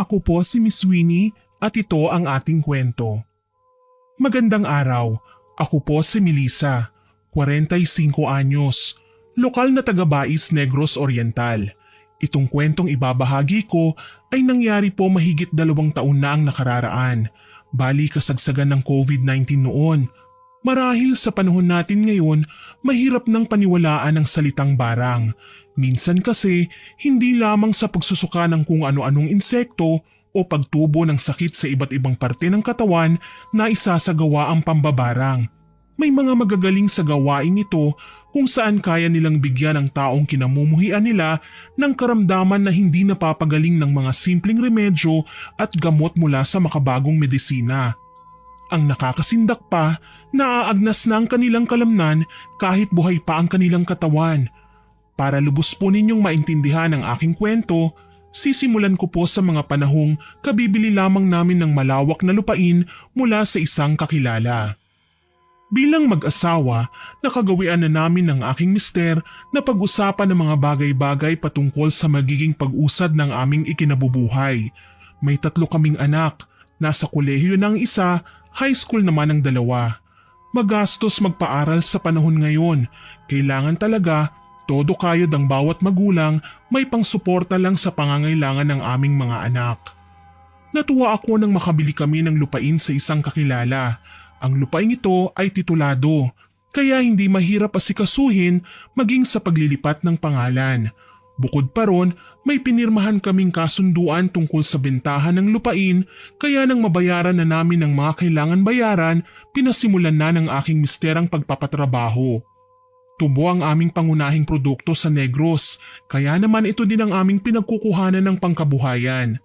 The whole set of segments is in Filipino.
Ako po si Miss Winnie at ito ang ating kwento. Magandang araw, ako po si Melissa, 45 anyos, lokal na taga-Bais Negros Oriental. Itong kwentong ibabahagi ko ay nangyari po mahigit 2 taon na ang nakararaan, bali kasagsagan ng COVID-19 noon. Marahil sa panahon natin ngayon, mahirap nang paniwalaan ang salitang barang. Minsan kasi, hindi lamang sa pagsusuka ng kung ano-anong insekto o pagtubo ng sakit sa iba't ibang parte ng katawan na isasagawa ang pambabarang. May mga magagaling sa gawain ito kung saan kaya nilang bigyan ang taong kinamumuhian nila ng karamdaman na hindi napapagaling ng mga simpleng remedyo at gamot mula sa makabagong medisina. Ang nakakasindak pa, naaagnas na ang kanilang kalamnan kahit buhay pa ang kanilang katawan. Para lubos po ninyong maintindihan ang aking kwento, sisimulan ko po sa mga panahong kabibili lamang namin ng malawak na lupain mula sa isang kakilala. Bilang mag-asawa, nakagawian na namin ng aking mister na pag-usapan ng mga bagay-bagay patungkol sa magiging pag-usad ng aming ikinabubuhay. May 3 kaming anak, nasa kolehiyo ng isa, high school naman ang 2. Magastos magpaaral sa panahon ngayon, kailangan talaga todo kayod ang bawat magulang may pangsuporta lang sa pangangailangan ng aming mga anak. Natuwa ako nang makabili kami ng lupain sa isang kakilala. Ang lupain ito ay titulado, kaya hindi mahirap asikasuhin maging sa paglilipat ng pangalan. Bukod pa ron, may pinirmahan kaming kasunduan tungkol sa bentahan ng lupain, kaya nang mabayaran na namin ang mga kailangan bayaran, pinasimulan na ng aking mister ang pagpapatrabaho. Tubo ang aming pangunahing produkto sa Negros, kaya naman ito din ang aming pinagkukuhanan ng pangkabuhayan.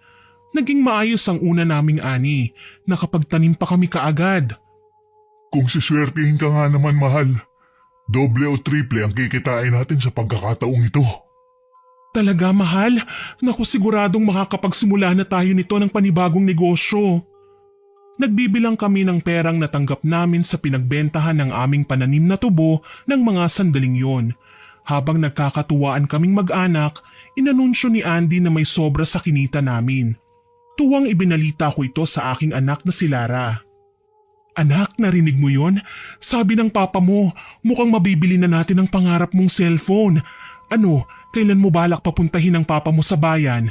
Naging maayos ang una naming ani, nakapagtanim pa kami kaagad. Kung siswertihin ka nga naman, mahal, doble o triple ang kikitain natin sa pagkakataong ito. Talaga, mahal? Naku, siguradong makakapagsimula na tayo nito ng panibagong negosyo. Nagbibilang kami ng perang natanggap namin sa pinagbentahan ng aming pananim na tubo ng mga sandaling yon. Habang nagkakatuwaan kaming mag-anak, inanunsyo ni Andy na may sobra sa kinita namin. Tuwang ibinalita ko ito sa aking anak na si Lara. Anak, narinig mo yon? Sabi ng papa mo, mukhang mabibili na natin ang pangarap mong cellphone. Ano, kailan mo balak papuntahin ang papa mo sa bayan?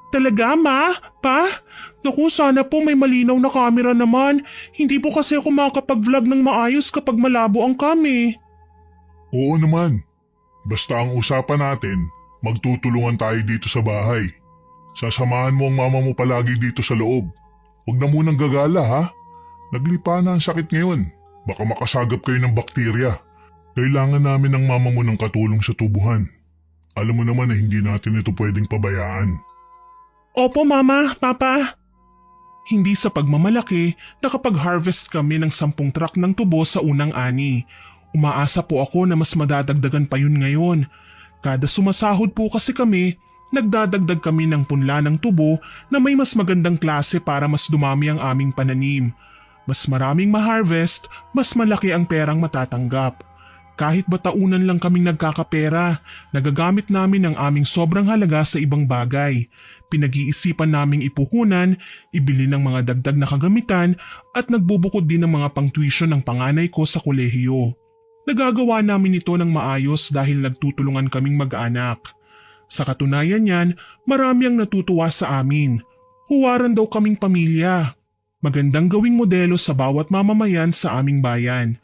Talaga, ma? Pa? Naku, sana po may malinaw na camera naman. Hindi po kasi ako makakapag-vlog ng maayos kapag malabo ang kami. Oo naman. Basta ang usapan natin, magtutulungan tayo dito sa bahay. Sasamahan mo ang mama mo palagi dito sa loob. Huwag na munang gagala, ha? Naglipa na ang sakit ngayon. Baka makasagap kayo ng bakterya. Kailangan namin ng mama mo ng katulong sa tubuhan. Alam mo naman na hindi natin ito pwedeng pabayaan. Opo, mama, papa. Hindi sa pagmamalaki, nakapag-harvest kami ng 10 truck ng tubo sa unang ani. Umaasa po ako na mas madadagdagan pa yun ngayon. Kada sumasahod po kasi kami, nagdadagdag kami ng punla ng tubo na may mas magandang klase para mas dumami ang aming pananim. Mas maraming ma-harvest, mas malaki ang perang matatanggap. Kahit bataunan lang kaming nagkakapera, nagagamit namin ang aming sobrang halaga sa ibang bagay. Pinag-iisipan naming ipuhunan, ibili ng mga dagdag na kagamitan at nagbubukod din ng mga pang-tuition ng panganay ko sa kolehiyo. Nagagawa namin ito ng maayos dahil nagtutulungan kaming mag-anak. Sa katunayan niyan, marami ang natutuwa sa amin. Huwaran daw kaming pamilya. Magandang gawing modelo sa bawat mamamayan sa aming bayan.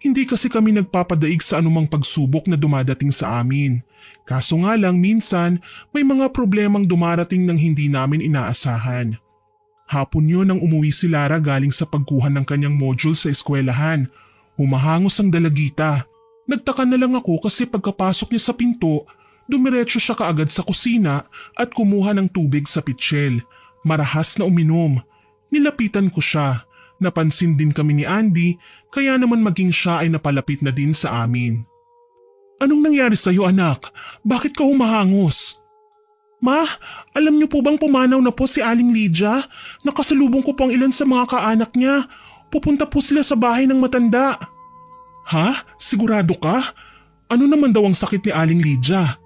Hindi kasi kami nagpapadaig sa anumang pagsubok na dumadating sa amin. Kaso nga lang minsan may mga problemang dumarating nang hindi namin inaasahan. Hapon yun nang umuwi si Lara galing sa pagkuha ng kanyang module sa eskwelahan. Humahangos ang dalagita. Nagtaka na lang ako kasi pagkapasok niya sa pinto, dumiretso siya kaagad sa kusina at kumuha ng tubig sa pitsyel. Marahas na uminom. Nilapitan ko siya. Napansin din kami ni Andy, kaya naman maging siya ay napalapit na din sa amin. Anong nangyari sa'yo, anak? Bakit ka humahangos? Ma, alam niyo po bang pumanaw na po si Aling Lydia? Nakasalubong ko po ang ilan sa mga kaanak niya. Pupunta po sila sa bahay ng matanda. Ha? Sigurado ka? Ano naman daw ang sakit ni Aling Lydia?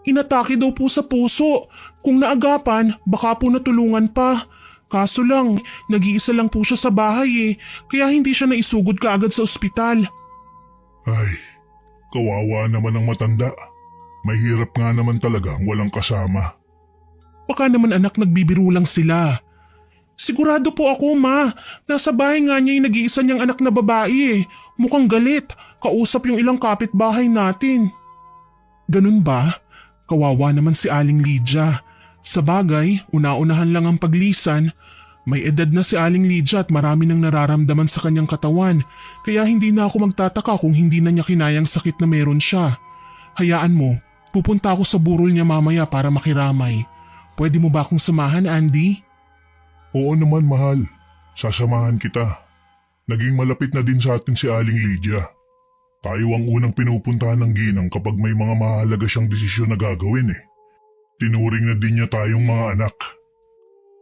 Inatake daw po sa puso. Kung naagapan, baka po natulungan pa. Kaso lang, nag-iisa lang po siya sa bahay kaya hindi siya naisugod kaagad sa ospital. Ay, kawawa naman ang matanda. Mahirap nga naman talaga ang walang kasama. Baka naman anak nagbibiro lang sila. Sigurado po ako ma, nasa bahay nga niya yung nag-iisa niyang anak na babae. Mukhang galit, kausap yung ilang kapitbahay natin. Ganun ba? Kawawa naman si Aling Lydia. Sa bagay, una-unahan lang ang paglisan. May edad na si Aling Lydia at marami nang nararamdaman sa kanyang katawan, kaya hindi na ako magtataka kung hindi na niya kinayang sakit na meron siya. Hayaan mo, pupunta ako sa burol niya mamaya para makiramay. Pwede mo ba akong samahan, Andy? Oo naman mahal, sasamahan kita. Naging malapit na din sa atin si Aling Lydia. Tayo ang unang pinupuntahan ng ginang kapag may mga mahalaga siyang desisyon na gagawin Tinuring na din niya tayong mga anak.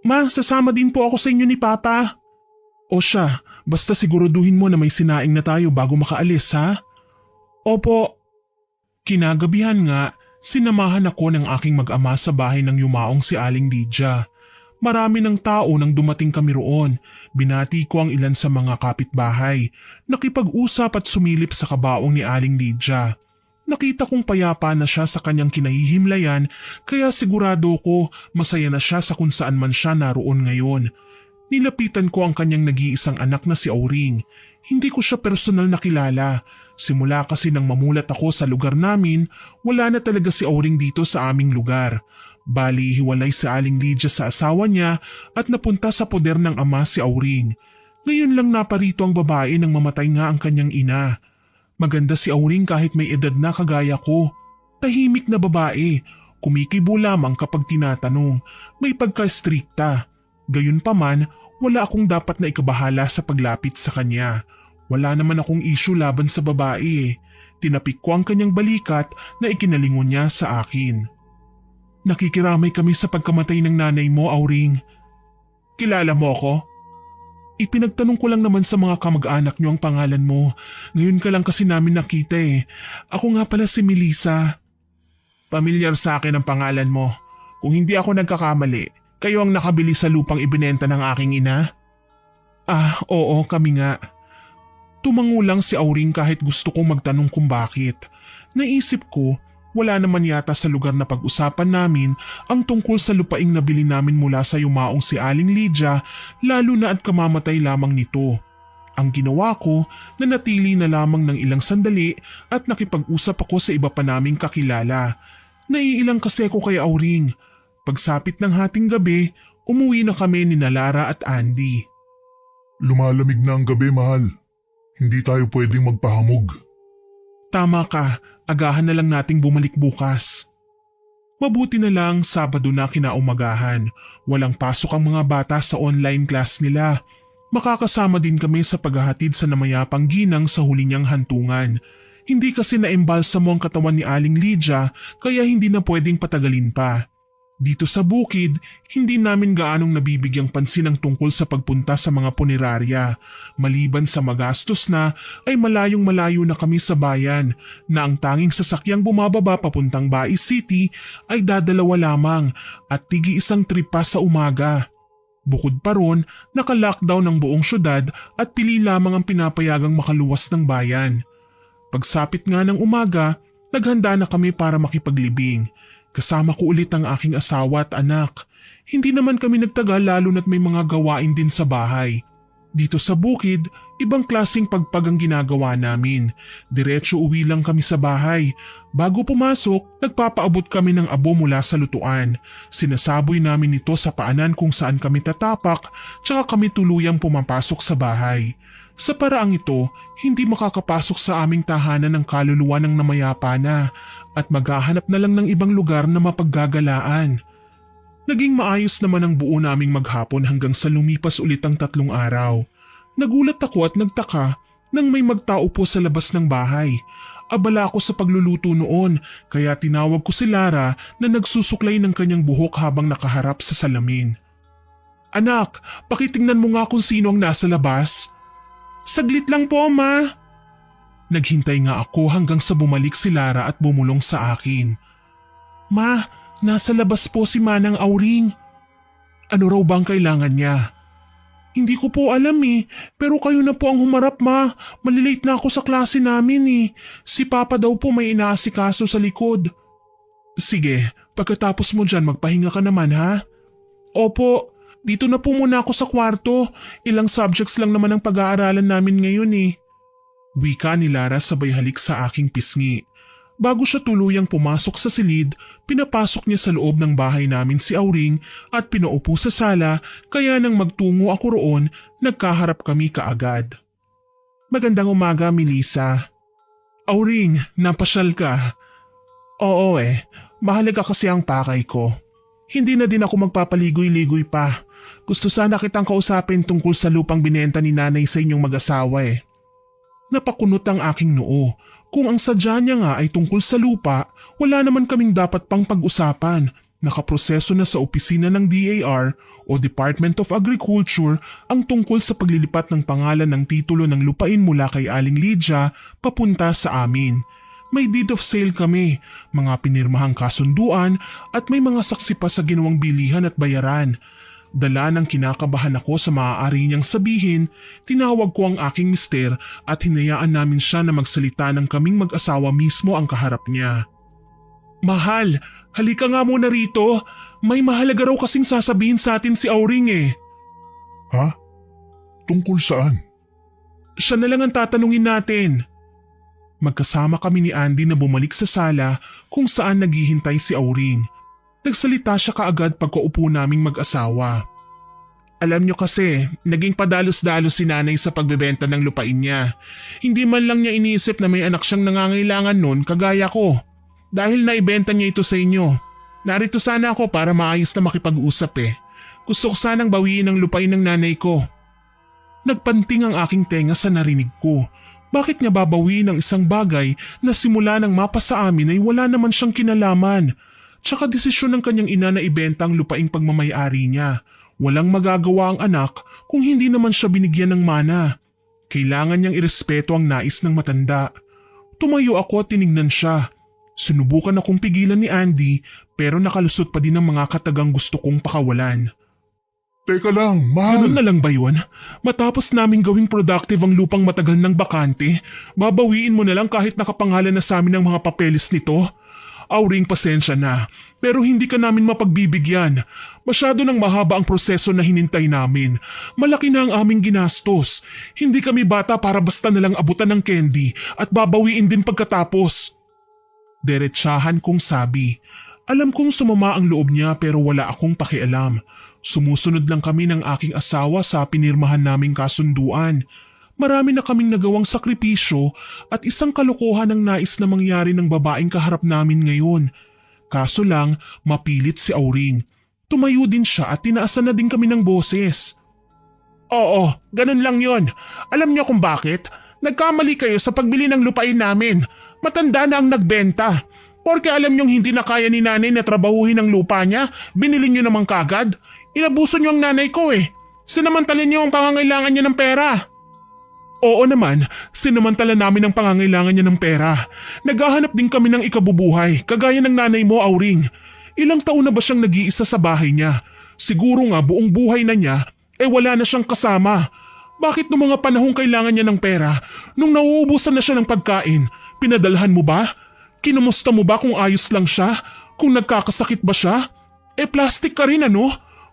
Ma, sasama din po ako sa inyo ni Papa. O siya, basta siguraduhin mo na may sinaing na tayo bago makaalis ha? Opo. Kinagabihan nga, sinamahan ako ng aking mag-ama sa bahay ng yumaong si Aling Lydia. Marami ng tao nang dumating kami roon. Binati ko ang ilan sa mga kapitbahay. Nakipag-usap at sumilip sa kabaong ni Aling Lydia. Nakita kong payapa na siya sa kanyang kinahihimlayan kaya sigurado ko masaya na siya sa kung saan man siya naroon ngayon. Nilapitan ko ang kanyang nag-iisang anak na si Auring. Hindi ko siya personal na kilala. Simula kasi nang mamulat ako sa lugar namin, wala na talaga si Auring dito sa aming lugar. Bali, hiwalay si Aling Lydia sa asawa niya at napunta sa poder ng ama si Auring. Ngayon lang naparito ang babae nang mamatay nga ang kanyang ina. Maganda si Auring kahit may edad na kagaya ko. Tahimik na babae, kumikibo lamang kapag tinatanong, may pagka-strikta. Gayunpaman, wala akong dapat na ikabahala sa paglapit sa kanya. Wala naman akong issue laban sa babae Tinapik ko ang kanyang balikat na ikinalingon niya sa akin. Nakikiramay kami sa pagkamatay ng nanay mo, Auring. Kilala mo ako? Ipinagtanong ko lang naman sa mga kamag-anak niyo ang pangalan mo. Ngayon ka lang kasi namin nakita . Ako nga pala si Melissa. Pamilyar sa akin ang pangalan mo. Kung hindi ako nagkakamali, kayo ang nakabili sa lupang ibinenta ng aking ina? Oo, kami nga. Tumango lang si Auring kahit gusto kong magtanong kung bakit. Naisip ko, wala naman yata sa lugar na pag-usapan namin ang tungkol sa lupaing nabili namin mula sa yumaong si Aling Lydia, lalo na at kamamatay lamang nito. Ang ginawa ko, nanatili na lamang ng ilang sandali at nakipag-usap ako sa iba pa naming kakilala. Naiilang kasi ako kay Auring. Pagsapit ng hating gabi, umuwi na kami ni Lara at Andy. Lumalamig na ang gabi, mahal. Hindi tayo pwedeng magpahamog. Tama ka, agahan na lang nating bumalik bukas. Mabuti na lang Sabado na kinaumagahan. Walang pasok ang mga bata sa online class nila. Makakasama din kami sa paghahatid sa namayapang ginang sa huli niyang hantungan. Hindi kasi naembalsa mo ang katawan ni Aling Lydia kaya hindi na pwedeng patagalin pa. Dito sa bukid, hindi namin gaanong nabibigyang pansin ang tungkol sa pagpunta sa mga punerarya. Maliban sa magastos na, ay malayong-malayo na kami sa bayan na ang tanging sasakyang bumababa papuntang Bai City ay dadalawa lamang at tigi-isang trip pa sa umaga. Bukod pa ron, naka-lockdown ang buong syudad at pili lamang ang pinapayagang makaluwas ng bayan. Pagsapit nga ng umaga, naghanda na kami para makipaglibing. Kasama ko ulit ang aking asawa at anak. Hindi naman kami nagtagal lalo na't may mga gawain din sa bahay. Dito sa bukid, ibang klaseng pagpag ang ginagawa namin. Diretso uwi lang kami sa bahay. Bago pumasok, nagpapaabot kami ng abo mula sa lutuan. Sinasaboy namin ito sa paanan kung saan kami tatapak, tsaka kami tuluyang pumapasok sa bahay. Sa paraang ito, hindi makakapasok sa aming tahanan ng kaluluwa ng namayapa na at maghahanap na lang ng ibang lugar na mapaggagalaan. Naging maayos naman ang buo naming maghapon hanggang sa lumipas ulit ang 3 araw. Nagulat ako at nagtaka nang may magtao po sa labas ng bahay. Abala ako sa pagluluto noon kaya tinawag ko si Lara na nagsusuklay ng kanyang buhok habang nakaharap sa salamin. Anak, pakitingnan mo nga kung sino ang nasa labas. Saglit lang po, Ma. Naghintay nga ako hanggang sa bumalik si Lara at bumulong sa akin. Ma, nasa labas po si Manang Auring. Ano raw bang kailangan niya? Hindi ko po alam pero kayo na po ang humarap ma. Malilate na ako sa klase namin Si Papa daw po may inaasikaso sa likod. Sige, pagkatapos mo dyan magpahinga ka naman ha? Opo, dito na po muna ako sa kwarto. Ilang subjects lang naman ang pag-aaralan namin ngayon Wika ni Lara sabay halik sa aking pisngi. Bago siya tuluyang pumasok sa silid, pinapasok niya sa loob ng bahay namin si Auring at pinaupo sa sala kaya nang magtungo ako roon, nagkaharap kami kaagad. Magandang umaga, Melissa. Auring, napasyal ka. Oo mahalaga kasi ang pakay ko. Hindi na din ako magpapaligoy-ligoy pa. Gusto sana kitang kausapin tungkol sa lupang binenta ni nanay sa inyong mag-asawa Napakunot ang aking noo. Kung ang sadya niya nga ay tungkol sa lupa, wala naman kaming dapat pang pag-usapan. Nakaproseso na sa opisina ng DAR o Department of Agriculture ang tungkol sa paglilipat ng pangalan ng titulo ng lupain mula kay Aling Lydia papunta sa amin. May deed of sale kami, mga pinirmahang kasunduan at may mga saksi pa sa ginawang bilihan at bayaran. Dala ng kinakabahan ako sa maaari niyang sabihin, tinawag ko ang aking mister at hinayaan namin siya na magsalita ng kaming mag-asawa mismo ang kaharap niya. Mahal, halika nga muna rito. May mahalaga raw kasing sasabihin sa atin si Auring Ha? Tungkol saan? Siya na lang ang tatanungin natin. Magkasama kami ni Andy na bumalik sa sala kung saan naghihintay si Auring. Nagsalita siya kaagad pagkaupo naming mag-asawa. Alam niyo kasi, naging padalos-dalos si nanay sa pagbebenta ng lupain niya. Hindi man lang niya iniisip na may anak siyang nangangailangan nun kagaya ko. Dahil naibenta niya ito sa inyo. Narito sana ako para maayos na makipag-usap Gusto ko sanang bawiin ang lupain ng nanay ko. Nagpanting ang aking tenga sa narinig ko. Bakit niya babawiin ang isang bagay na simula nang mapa sa amin ay wala naman siyang kinalaman? Tsaka desisyon ng kanyang ina na ibenta ang lupaing pagmamayari niya. Walang magagawa ang anak kung hindi naman siya binigyan ng mana. Kailangan niyang irespeto ang nais ng matanda. Tumayo ako at tinignan siya. Sinubukan akong pigilan ni Andy pero nakalusot pa din ang mga katagang gusto kong pakawalan. Teka lang, mahal. Ganun na lang ba yun? Matapos naming gawing productive ang lupang matagal ng bakante, babawiin mo na lang kahit nakapangalan na sa amin ang mga papeles nito? Auring, pasensya na, pero hindi ka namin mapagbibigyan. Masyado nang mahaba ang proseso na hinintay namin. Malaki na ang aming ginastos. Hindi kami bata para basta nalang abutan ng candy at babawiin din pagkatapos. Diretsahan kong sabi. Alam kong sumama ang loob niya pero wala akong pakialam. Sumusunod lang kami ng aking asawa sa pinirmahan naming kasunduan. Marami na kaming nagawang sakripisyo at isang kalokohan ang nais na mangyari ng babaeng kaharap namin ngayon. Kaso lang, mapilit si Auring. Tumayo din siya at tinaasan na din kami ng boses. Oo, ganun lang yon. Alam niyo kung bakit? Nagkamali kayo sa pagbili ng lupain namin. Matanda na ang nagbenta. Porque alam niyong hindi na kaya ni nanay na trabahuhin ang lupa niya, binili niyo naman kagad. Inabuso niyo ang nanay ko Sinamantalin niyo ang pangangailangan niya ng pera. Oo naman, sinamantala namin ang pangangailangan niya ng pera. Naghahanap din kami ng ikabubuhay, kagaya ng nanay mo, Auring. Ilang taon na ba siyang nag-iisa sa bahay niya? Siguro nga buong buhay na niya, wala na siyang kasama. Bakit nung mga panahong kailangan niya ng pera, nung nauubusan na siya ng pagkain, pinadalhan mo ba? Kinumusta mo ba kung ayos lang siya? Kung nagkakasakit ba siya? Plastic ka rin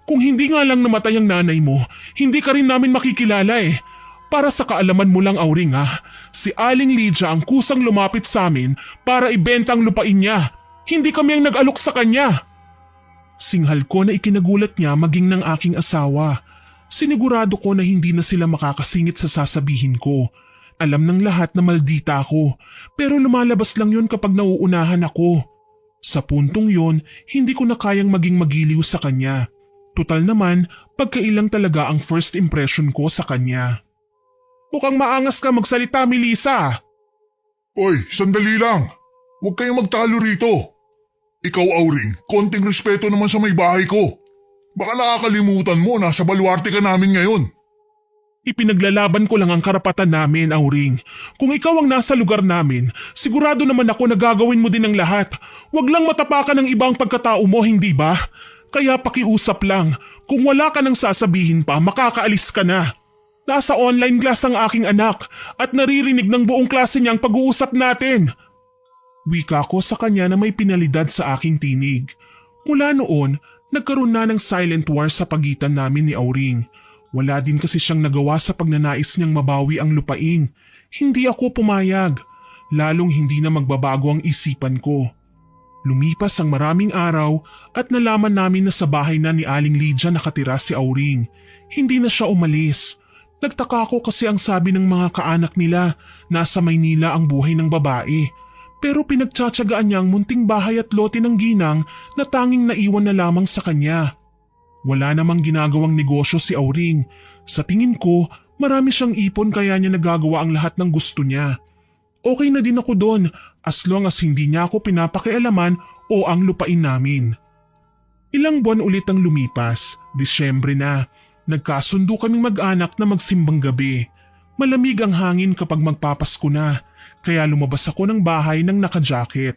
Kung hindi nga lang namatay ang nanay mo, hindi ka rin namin makikilala Para sa kaalaman mo lang, Auring si Aling Lydia ang kusang lumapit sa amin para ibenta ang lupain niya. Hindi kami ang nag-alok sa kanya. Singhal ko na ikinagulat niya maging ng aking asawa. Sinigurado ko na hindi na sila makakasingit sa sasabihin ko. Alam ng lahat na maldita ako, pero lumalabas lang yon kapag nauunahan ako. Sa puntong yon, hindi ko na kayang maging magiliw sa kanya. Tutal naman, pagkailang talaga ang first impression ko sa kanya. Mukhang maangas ka magsalita, Melissa. Oy, sandali lang. Huwag kayong magtalo rito. Ikaw, Auring, konting respeto naman sa may bahay ko. Baka nakakalimutan mo, nasa baluarte ka namin ngayon. Ipinaglalaban ko lang ang karapatan namin, Auring. Kung ikaw ang nasa lugar namin, sigurado naman ako na gagawin mo din ang lahat. Huwag lang matapakan ng ibang pagkatao mo, hindi ba? Kaya pakiusap lang, kung wala ka nang sasabihin pa, makakaalis ka na. Nasa online class ang aking anak at naririnig ng buong klase niyang pag-uusap natin. Wika ko sa kanya na may pinalidad sa aking tinig. Mula noon, nagkaroon na ng silent war sa pagitan namin ni Auring. Wala din kasi siyang nagawa sa pagnanais niyang mabawi ang lupain. Hindi ako pumayag, lalong hindi na magbabago ang isipan ko. Lumipas ang maraming araw at nalaman namin na sa bahay na ni Aling Lydia nakatira si Auring. Hindi na siya umalis. Nagtaka ako kasi ang sabi ng mga kaanak nila, nasa Maynila ang buhay ng babae. Pero pinagtsatsagaan niya ang munting bahay at lote ng ginang na tanging naiwan na lamang sa kanya. Wala namang ginagawang negosyo si Auring. Sa tingin ko, marami siyang ipon kaya niya nagagawa ang lahat ng gusto niya. Okay na din ako doon as long as hindi niya ako pinapakialaman o ang lupain namin. Ilang buwan ulit ang lumipas, Disyembre na. Nagkasundo kaming mag-anak na magsimbang gabi. Malamig ang hangin kapag magpapasko na, kaya lumabas ako ng bahay ng naka-jacket.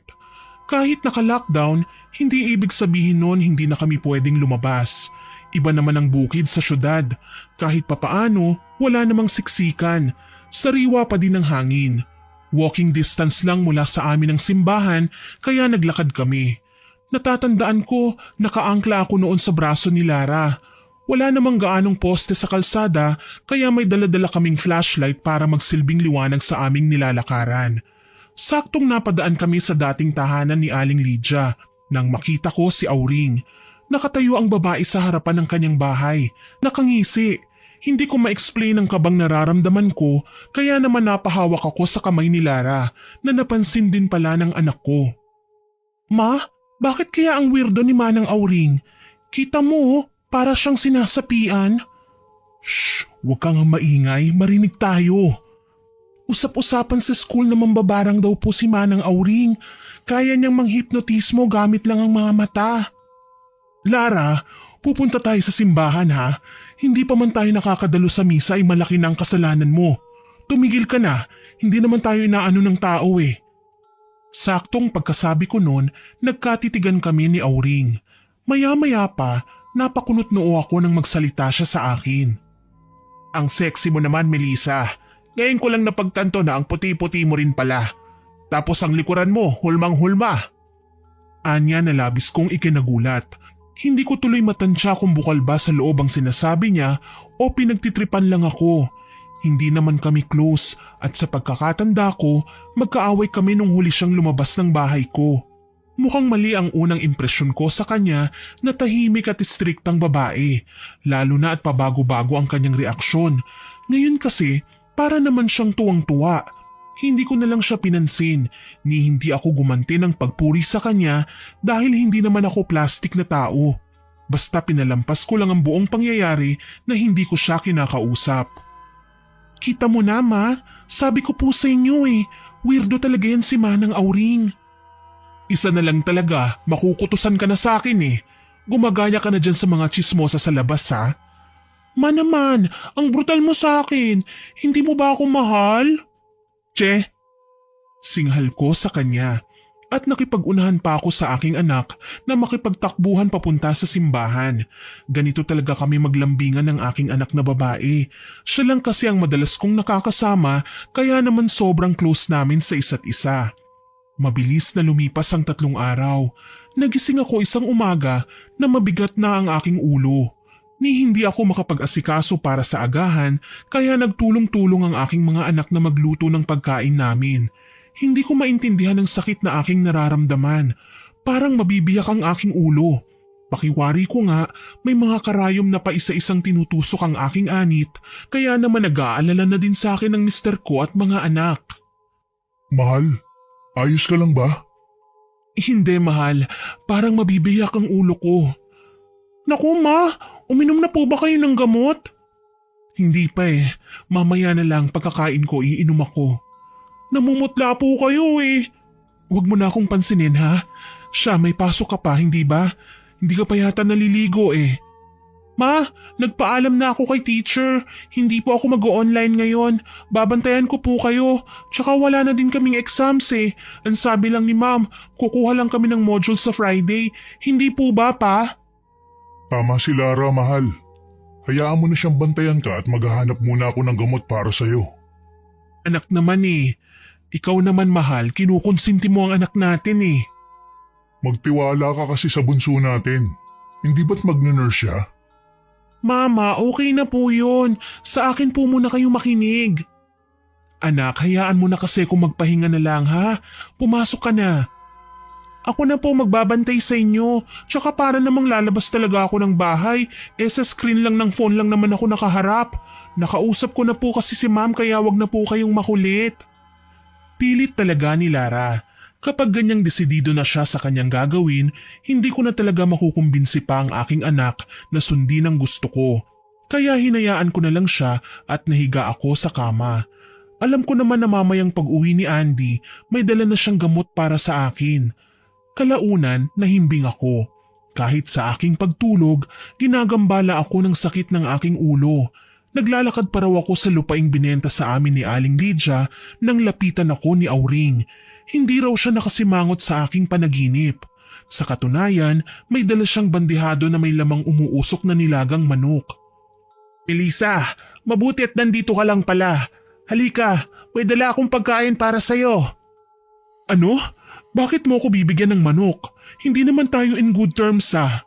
Kahit naka-lockdown, hindi ibig sabihin noon hindi na kami pwedeng lumabas. Iba naman ang bukid sa syudad. Kahit papaano, wala namang siksikan. Sariwa pa din ang hangin. Walking distance lang mula sa amin ang simbahan, kaya naglakad kami. Natatandaan ko, nakaangkla ako noon sa braso ni Lara. Wala namang gaanong poste sa kalsada, kaya may dala-dala kaming flashlight para magsilbing liwanag sa aming nilalakaran. Saktong napadaan kami sa dating tahanan ni Aling Lydia nang makita ko si Auring. Nakatayo ang babae sa harapan ng kanyang bahay. Nakangisi. Hindi ko ma-explain ang kabang nararamdaman ko, kaya naman napahawak ako sa kamay ni Lara na napansin din pala ng anak ko. Ma, bakit kaya ang weirdo ni Manang Auring? Kita mo, para siyang sinasapian. Shh, huwag kang maingay, marinig tayo. Usap-usapan sa school na mambabarang daw po si Manang Auring. Kaya niyang manghipnotismo gamit lang ang mga mata. Lara, pupunta tayo sa simbahan ha. Hindi pa man tayo nakakadalo sa misa ay malaki na ang kasalanan mo. Tumigil ka na, hindi naman tayo inaano ng tao eh. Saktong pagkasabi ko noon, nagkatitigan kami ni Auring. Maya-maya pa, napakunot noo ako nang magsalita siya sa akin. Ang sexy mo naman, Melissa. Ngayon ko lang napagtanto na ang puti-puti mo rin pala. Tapos ang likuran mo, hulmang-hulma. Anya na labis kong ikinagulat. Hindi ko tuloy matansya kung bukal ba sa loob ang sinasabi niya o pinagtitripan lang ako. Hindi naman kami close at sa pagkakatanda ko, magkaaway kami nung huli siyang lumabas ng bahay ko. Mukhang mali ang unang impresyon ko sa kanya na tahimik at striktang babae, lalo na at pabago-bago ang kanyang reaksyon. Ngayon kasi, para naman siyang tuwang-tuwa. Hindi ko na lang siya pinansin, ni hindi ako gumanti ng pagpuri sa kanya dahil hindi naman ako plastic na tao. Basta pinalampas ko lang ang buong pangyayari na hindi ko siya kinakausap. Kita mo na ma, sabi ko po sa inyo eh, weirdo talaga yan si Manang Auring. Isa na lang talaga, makukutusan ka na sa akin eh. Gumagaya ka na dyan sa mga chismosa sa labas ha. Ma naman, ang brutal mo sa akin, hindi mo ba ako mahal? Che, singhal ko sa kanya at nakipag-unahan pa ako sa aking anak na makipagtakbuhan papunta sa simbahan. Ganito talaga kami maglambingan ng aking anak na babae. Siya lang kasi ang madalas kong nakakasama kaya naman sobrang close namin sa isa't isa. Mabilis na lumipas ang 3 araw. Nagising ako isang umaga na mabigat na ang aking ulo. Ni hindi ako makapag-asikaso para sa agahan kaya nagtulong-tulong ang aking mga anak na magluto ng pagkain namin. Hindi ko maintindihan ang sakit na aking nararamdaman. Parang mabibiyak ang aking ulo. Pakiwari ko nga, may mga karayom na pa isa-isang tinutusok ang aking anit kaya naman nag-aalala na din sa akin ng mister ko at mga anak. Mahal, ayos ka lang ba? Hindi mahal, parang mabibiyak ang ulo ko. Naku ma, uminom na po ba kayo ng gamot? Hindi pa eh, mamaya na lang pagkakain ko iinom ako. Namumutla po kayo eh. Huwag mo na akong pansinin ha. Siya may pasok ka pa, hindi ba? Hindi ka pa yata naliligo eh. Ma, nagpaalam na ako kay teacher. Hindi po ako mag-online ngayon. Babantayan ko po kayo. Tsaka wala na din kaming exams eh. Ang sabi lang ni ma'am, kukuha lang kami ng module sa Friday. Hindi po ba, pa? Tama si Lara, mahal. Hayaan mo na siyang bantayan ka at maghahanap muna ako ng gamot para sa'yo. Anak naman eh. Ikaw naman mahal, kinukonsinti mo ang anak natin eh. Magtiwala ka kasi sa bunso natin. Hindi ba't mag-nurse siya? Mama, okay na po yun. Sa akin po muna kayo makinig. Anak, hayaan mo na kasi kung magpahinga na lang ha. Pumasok ka na. Ako na po magbabantay sa inyo. Tsaka para namang lalabas talaga ako ng bahay. Sa screen lang ng phone lang naman ako nakaharap. Nakausap ko na po kasi si ma'am kaya wag na po kayong makulit. Pilit talaga ni Lara. Kapag ganyang desidido na siya sa kanyang gagawin, hindi ko na talaga makukumbinsi pa ang aking anak na sundin ang gusto ko. Kaya hinayaan ko na lang siya at nahiga ako sa kama. Alam ko naman na mamayang pag-uwi ni Andy, may dala na siyang gamot para sa akin. Kalaunan, nahimbing ako. Kahit sa aking pagtulog, ginagambala ako ng sakit ng aking ulo. Naglalakad pa raw ako sa lupaing binenta sa amin ni Aling Lydia nang lapitan ako ni Auring. Hindi raw siya nakasimangot sa aking panaginip. Sa katunayan, may dala siyang bandihado na may lamang umuusok na nilagang manok. Melissa, mabuti at nandito ka lang pala. Halika, may dala akong pagkain para sa'yo. Ano? Bakit mo ako bibigyan ng manok? Hindi naman tayo in good terms ah.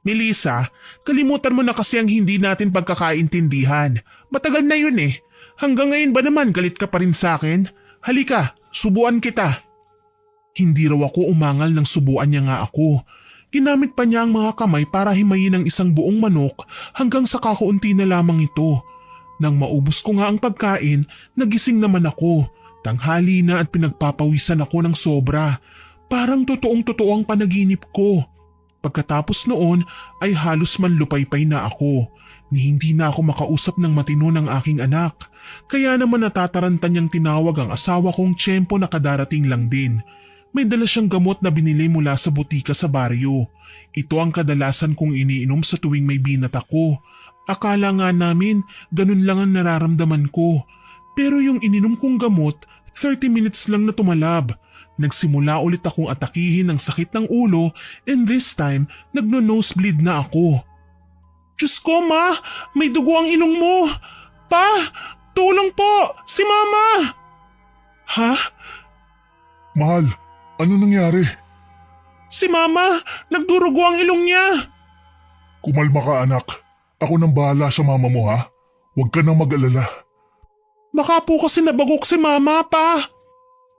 Melissa, kalimutan mo na kasi ang hindi natin pagkakaintindihan. Matagal na yun eh. Hanggang ngayon ba naman galit ka pa rin sa akin? Halika, subuan kita. Hindi raw ako umangal nang subuan niya nga ako. Ginamit pa niya ang mga kamay para himayin ang isang buong manok hanggang sa kakaunti na lamang ito. Nang maubos ko nga ang pagkain, nagising naman ako. Tanghali na at pinagpapawisan ako ng sobra. Parang totoong-totoo ang panaginip ko. Pagkatapos noon ay halos manlupaypay na ako. Ni hindi na ako makausap ng matino ng aking anak. Kaya naman natatarantan niyang tinawag ang asawa kong tiyempo na kadarating lang din. May dala siyang gamot na binili mula sa butika sa baryo. Ito ang kadalasan kong iniinom sa tuwing may binat ako. Akala nga namin ganun lang ang nararamdaman ko. Pero yung ininom kong gamot, 30 minutes lang na tumalab. Nagsimula ulit akong atakihin ng sakit ng ulo and this time nagno-nosebleed na ako. Diyos ko ma, may dugo ang ilong mo. Pa, tulong po, si mama. Ha? Mahal, ano nangyari? Si mama, nagdurugo ang ilong niya. Kumalma ka anak. Ako nang bahala sa mama mo ha. Huwag ka nang mag-alala. Baka po kasi nabagok si mama pa.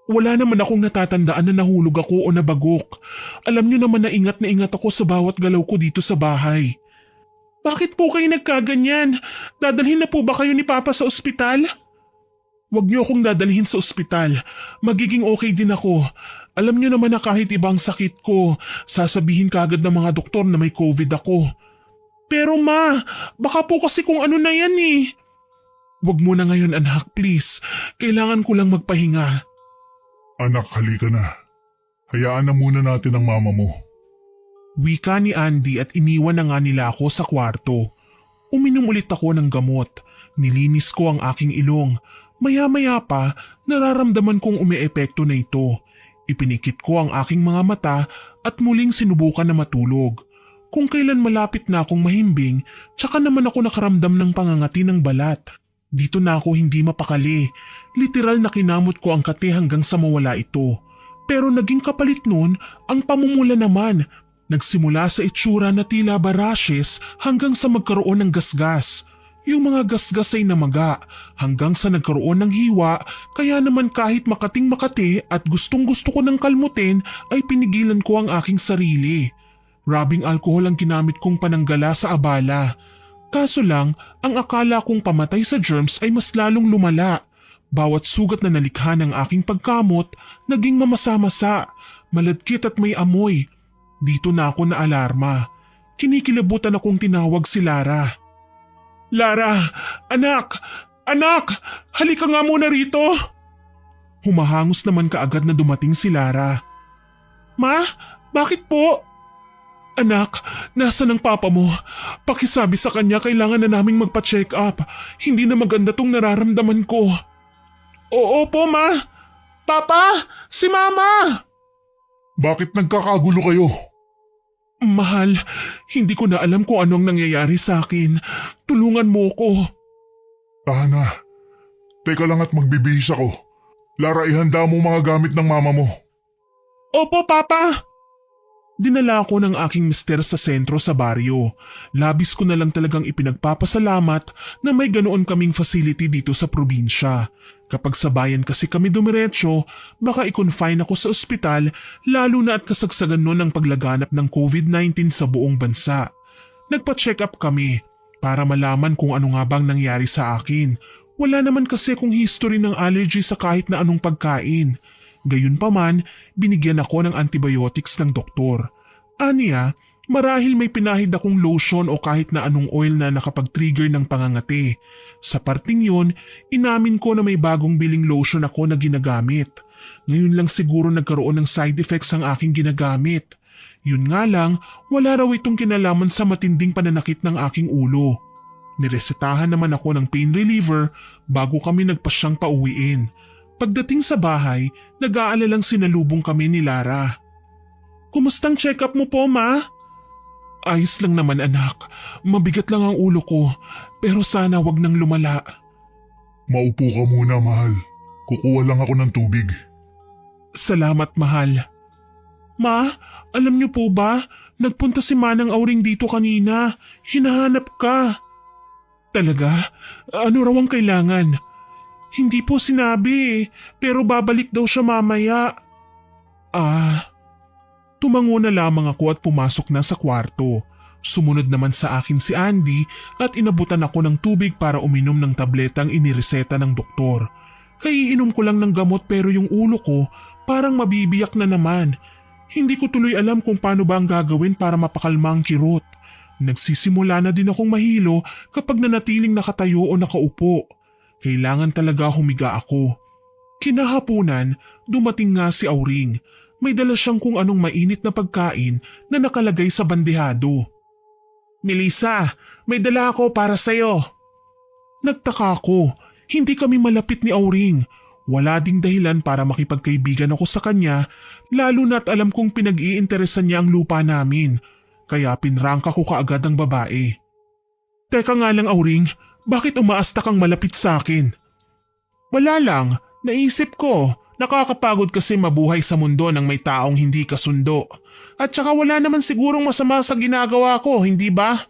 Wala naman akong natatandaan na nahulog ako o nabagok. Alam niyo naman na ingat ako sa bawat galaw ko dito sa bahay. Bakit po kayo nagkaganyan? Dadalhin na po ba kayo ni Papa sa ospital? Huwag niyo akong dadalhin sa ospital. Magiging okay din ako. Alam niyo naman na kahit ibang sakit ko, sasabihin kagad ng mga doktor na may COVID ako. Pero ma, baka po kasi kung ano na yan eh. Huwag mo na ngayon anak, please. Kailangan ko lang magpahinga. Anak, halika na. Hayaan na muna natin ang mama mo. Wika ni Andy at iniwan na nga nila ako sa kwarto. Uminom ulit ako ng gamot. Nilinis ko ang aking ilong. Maya-maya pa, nararamdaman kong umeepekto na ito. Ipinikit ko ang aking mga mata at muling sinubukan na matulog. Kung kailan malapit na akong mahimbing, tsaka naman ako nakaramdam ng pangangati ng balat. Dito na ako hindi mapakali. Literal na kinamot ko ang kate hanggang sa mawala ito. Pero naging kapalit nun ang pamumula naman. Nagsimula sa itsura na tila barashes hanggang sa magkaroon ng gasgas. Yung mga gasgas ay namaga hanggang sa nagkaroon ng hiwa, kaya naman kahit makating makati at gustong gusto ko ng kalmutin ay pinigilan ko ang aking sarili. Rubbing alcohol ang ginamit kong pananggala sa abala. Kaso lang, ang akala kong pamatay sa germs ay mas lalong lumala. Bawat sugat na nalikha ng aking pagkamot, naging mamasa-masa, maladkit at may amoy. Dito na ako na alarma. Kinikilabutan akong tinawag si Lara. Lara! Anak! Anak! Halika nga muna rito! Humahangos naman kaagad na dumating si Lara. Ma? Bakit po? Anak, nasa ng papa mo? Pakisabi sa kanya kailangan na naming magpa-check up. Hindi na maganda tong nararamdaman ko. Oo po, ma. Papa! Si mama! Bakit nagkakagulo kayo? Mahal, hindi ko na alam kung anong nangyayari sa akin. Tulungan mo ko. Tahan na. Teka lang at magbibihis ako. Lara, ihanda mo mga gamit ng mama mo. Opo, Papa! Dinala ako ng aking mister sa sentro sa baryo. Labis ko na lang talagang ipinagpapasalamat na may ganoon kaming facility dito sa probinsya. Kapag sa bayan kasi kami dumiretso, baka i-confine ako sa ospital lalo na at kasagsagan nun ng paglaganap ng COVID-19 sa buong bansa. Nagpa-check up kami para malaman kung ano nga bang nangyari sa akin. Wala naman kasi kung history ng allergy sa kahit na anong pagkain. Gayunpaman, binigyan ako ng antibiotics ng doktor. Aniya, marahil may pinahid akong lotion o kahit na anong oil na nakapag-trigger ng pangangati. Sa parting yun, inamin ko na may bagong biling lotion ako na ginagamit. Ngayon lang siguro nagkaroon ng side effects ang aking ginagamit. Yun nga lang, wala raw itong kinalaman sa matinding pananakit ng aking ulo. Niresetahan naman ako ng pain reliever bago kami nagpasyang pauwiin. Pagdating sa bahay, nag-aalalang sinalubong kami ni Lara. Kumustang check-up mo po, ma? Ayos lang naman, anak. Mabigat lang ang ulo ko, pero sana wag nang lumala. Maupo ka muna, mahal. Kukuha lang ako ng tubig. Salamat, mahal. Ma, alam niyo po ba, nagpunta si Manang Auring dito kanina. Hinahanap ka. Talaga? Ano raw ang kailangan? Hindi po sinabi pero babalik daw siya mamaya. Tumango na lamang ako at pumasok na sa kwarto. Sumunod naman sa akin si Andy at inabutan ako ng tubig para uminom ng tabletang inireseta ng doktor. Kaiinom ko lang ng gamot pero yung ulo ko parang mabibiyak na naman. Hindi ko tuloy alam kung paano ba ang gagawin para mapakalma ang kirot. Nagsisimula na din akong mahilo kapag nanatiling nakatayo o nakaupo. Kailangan talaga humiga ako. Kinahapunan, dumating nga si Auring. May dala siyang kung anong mainit na pagkain na nakalagay sa bandehado. Melissa, may dala ako para sa'yo. Nagtaka ako, hindi kami malapit ni Auring. Wala ding dahilan para makipagkaibigan ako sa kanya, lalo na't alam kong pinag-iinteresan niya ang lupa namin. Kaya pinrangka ko kaagad ang babae. Teka nga lang, Auring, bakit umaasta kang malapit sa akin? Wala lang, naisip ko. Nakakapagod kasi mabuhay sa mundo ng may taong hindi kasundo. At saka wala naman sigurong masama sa ginagawa ko, hindi ba?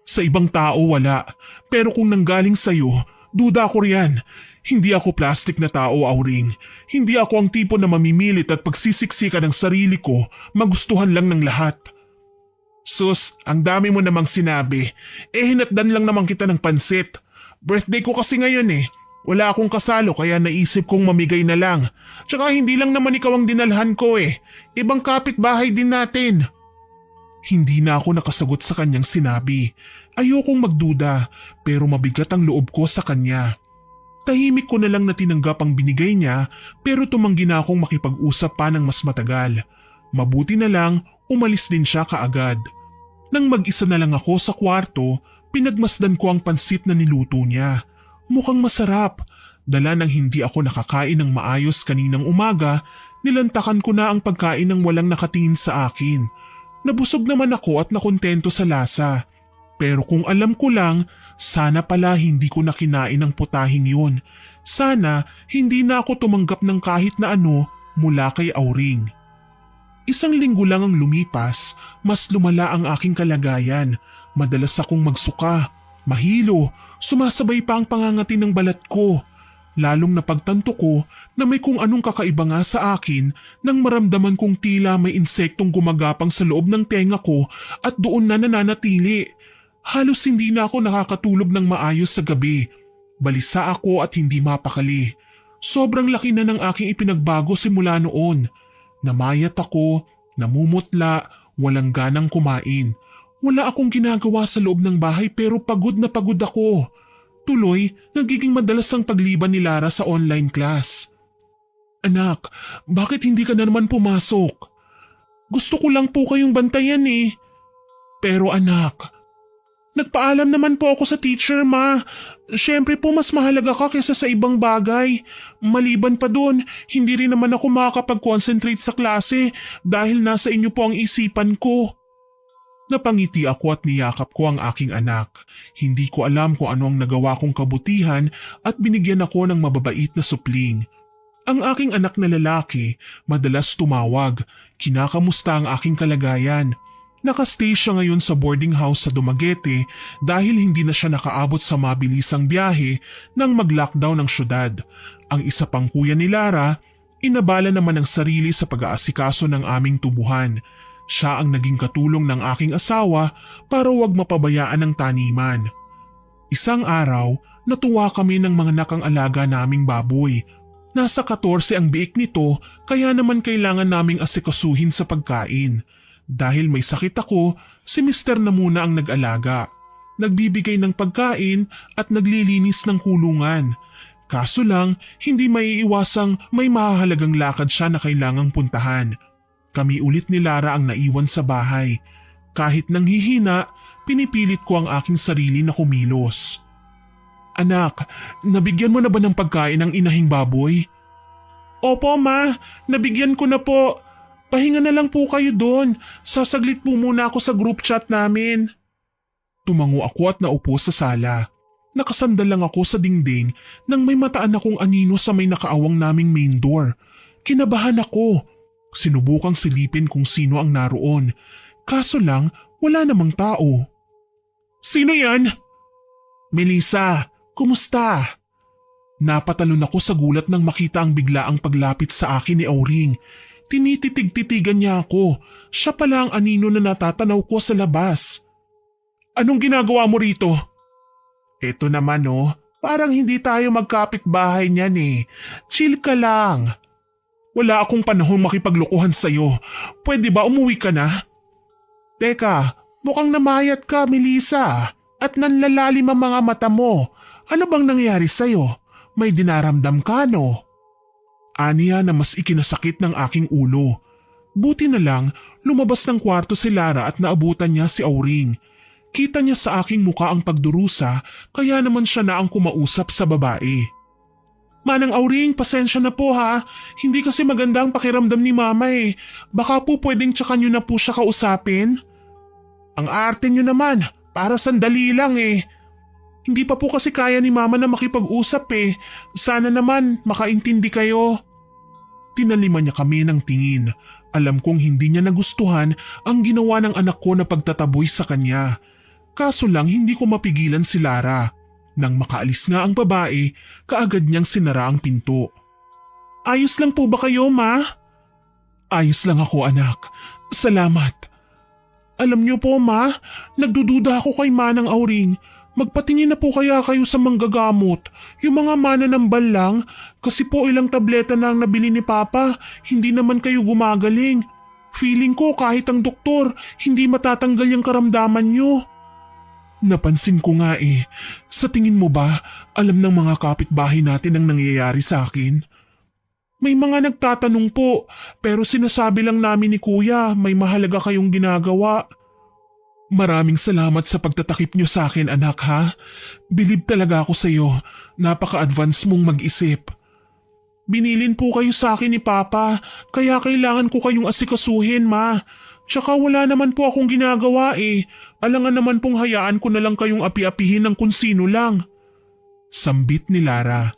Sa ibang tao wala, pero kung nanggaling sa'yo, duda ko riyan. Hindi ako plastic na tao, Auring. Hindi ako ang tipo na mamimilit at pagsisiksikan ng sarili ko, magustuhan lang ng lahat. Sus, ang dami mo namang sinabi. Hinatdan lang naman kita ng pansit. Birthday ko kasi ngayon eh. Wala akong kasalo kaya naisip kong mamigay na lang. Tsaka hindi lang naman ikaw ang dinalhan ko eh. Ibang kapitbahay din natin. Hindi na ako nakasagot sa kanyang sinabi. Ayokong magduda pero mabigat ang loob ko sa kanya. Tahimik ko na lang na tinanggap ang binigay niya pero tumanggi na akong makipag-usap pa ng mas matagal. Mabuti na lang umalis din siya kaagad. Nang mag-isa na lang ako sa kwarto, pinagmasdan ko ang pansit na niluto niya. Mukhang masarap. Dala ng hindi ako nakakain ng maayos kaninang umaga, nilantakan ko na ang pagkain ng walang nakatingin sa akin. Nabusog naman ako at nakontento sa lasa. Pero kung alam ko lang, sana pala hindi ko na kinain ang putahing yun. Sana hindi na ako tumanggap ng kahit na ano mula kay Auring. Isang linggo lang ang lumipas, mas lumala ang aking kalagayan. Madalas akong magsuka, mahilo, sumasabay pa ang pangangati ng balat ko. Lalong napagtanto ko na may kung anong kakaiba nga sa akin nang maramdaman kong tila may insektong gumagapang sa loob ng tenga ko at doon na nananatili. Halos hindi na ako nakakatulog ng maayos sa gabi. Balisa ako at hindi mapakali. Sobrang laki na ng aking ipinagbago simula noon. Namayat ako, namumutla, walang ganang kumain. Wala akong ginagawa sa loob ng bahay pero pagod na pagod ako. Tuloy, nagiging madalas ang pagliban ni Lara sa online class. Anak, bakit hindi ka na naman pumasok? Gusto ko lang po kayong bantayan eh. Pero anak, nagpaalam naman po ako sa teacher, ma. Siyempre po mas mahalaga ka kaysa sa ibang bagay. Maliban pa dun, hindi rin naman ako makakapag-concentrate sa klase dahil nasa inyo po ang isipan ko. Napangiti ako at niyakap ko ang aking anak. Hindi ko alam kung ano ang nagawa kong kabutihan at binigyan ako ng mababait na supling. Ang aking anak na lalaki, madalas tumawag. Kinakamusta ang aking kalagayan. Nakastay siya ngayon sa boarding house sa Dumaguete dahil hindi na siya nakaabot sa mabilisang biyahe nang mag-lockdown ng syudad. Ang isa pang kuya ni Lara, inabala naman ang sarili sa pag-aasikaso ng aming tubuhan. Siya ang naging katulong ng aking asawa para huwag mapabayaan ang taniman. Isang araw, natuwa kami ng mga nakang alaga naming baboy. Nasa 14 ang biik nito kaya naman kailangan naming asikasuhin sa pagkain. Dahil may sakit ako, si Mister na muna ang nag-alaga. Nagbibigay ng pagkain at naglilinis ng kulungan. Kaso lang, hindi maiiwasang may mahahalagang lakad siya na kailangang puntahan. Kami ulit ni Lara ang naiwan sa bahay. Kahit nang hihina, pinipilit ko ang aking sarili na kumilos. Anak, nabigyan mo na ba ng pagkain ang inahing baboy? Opo ma, nabigyan ko na po. Pahinga na lang po kayo doon. Sasaglit po muna ako sa group chat namin. Tumango ako at naupo sa sala. Nakasandal lang ako sa dingding nang may mataan akong anino sa may nakaawang naming main door. Kinabahan ako. Sinubukang silipin kung sino ang naroon. Kaso lang, wala namang tao. Sino yan? Melissa, kumusta? Napatalon ako sa gulat nang makita ang biglaang paglapit sa akin ni Auring. Tinititig-titigan niya ako. Siya pala ang anino na natatanaw ko sa labas. Anong ginagawa mo rito? Eto naman oh, parang hindi tayo magkapit-bahay niyan eh. Chill ka lang. Wala akong panahon makipaglokohan sa'yo. Pwede ba umuwi ka na? Teka, mukhang namayat ka, Melissa. At nanlalalim ang mga mata mo. Ano bang nangyari sa'yo? May dinaramdam ka, no? Aniya na mas ikinasakit ng aking ulo. Buti na lang, lumabas ng kwarto si Lara at naabutan niya si Auring. Kita niya sa aking muka ang pagdurusa, kaya naman siya na ang kumausap sa babae. Manang Auring, pasensya na po ha. Hindi kasi maganda ang pakiramdam ni mama eh. Baka po pwedeng tsaka nyo na po siya kausapin? Ang arte nyo naman, para sandali lang eh. Hindi pa po kasi kaya ni mama na makipag-usap eh. Sana naman makaintindi kayo. Tinaliman niya kami ng tingin. Alam kong hindi niya nagustuhan ang ginawa ng anak ko na pagtataboy sa kanya. Kaso lang hindi ko mapigilan si Lara. Nang makaalis nga ang babae, kaagad niyang sinara ang pinto. Ayos lang po ba kayo, ma? Ayos lang ako, anak. Salamat. Alam niyo po, ma, nagdududa ako kay Manang Auring. Magpatingin na po kaya kayo sa manggagamot. Yung mga mananambal lang, kasi po ilang tableta na ang nabili ni Papa, hindi naman kayo gumagaling. Feeling ko kahit ang doktor, hindi matatanggal yung karamdaman niyo. Napansin ko nga eh. Sa tingin mo ba, alam ng mga kapitbahay natin ang nangyayari sa akin? May mga nagtatanong po, pero sinasabi lang namin ni Kuya may mahalaga kayong ginagawa. Maraming salamat sa pagtatakip niyo sa akin, anak ha. Bilib talaga ako sa iyo. Napaka-advance mong mag-isip. Binilin po kayo sa akin ni Papa, kaya kailangan ko kayong asikasuhin, ma. Tsaka wala naman po akong ginagawa eh. Alangan naman pong hayaan ko na lang kayong api-apihin ng kung sino lang. Sambit ni Lara.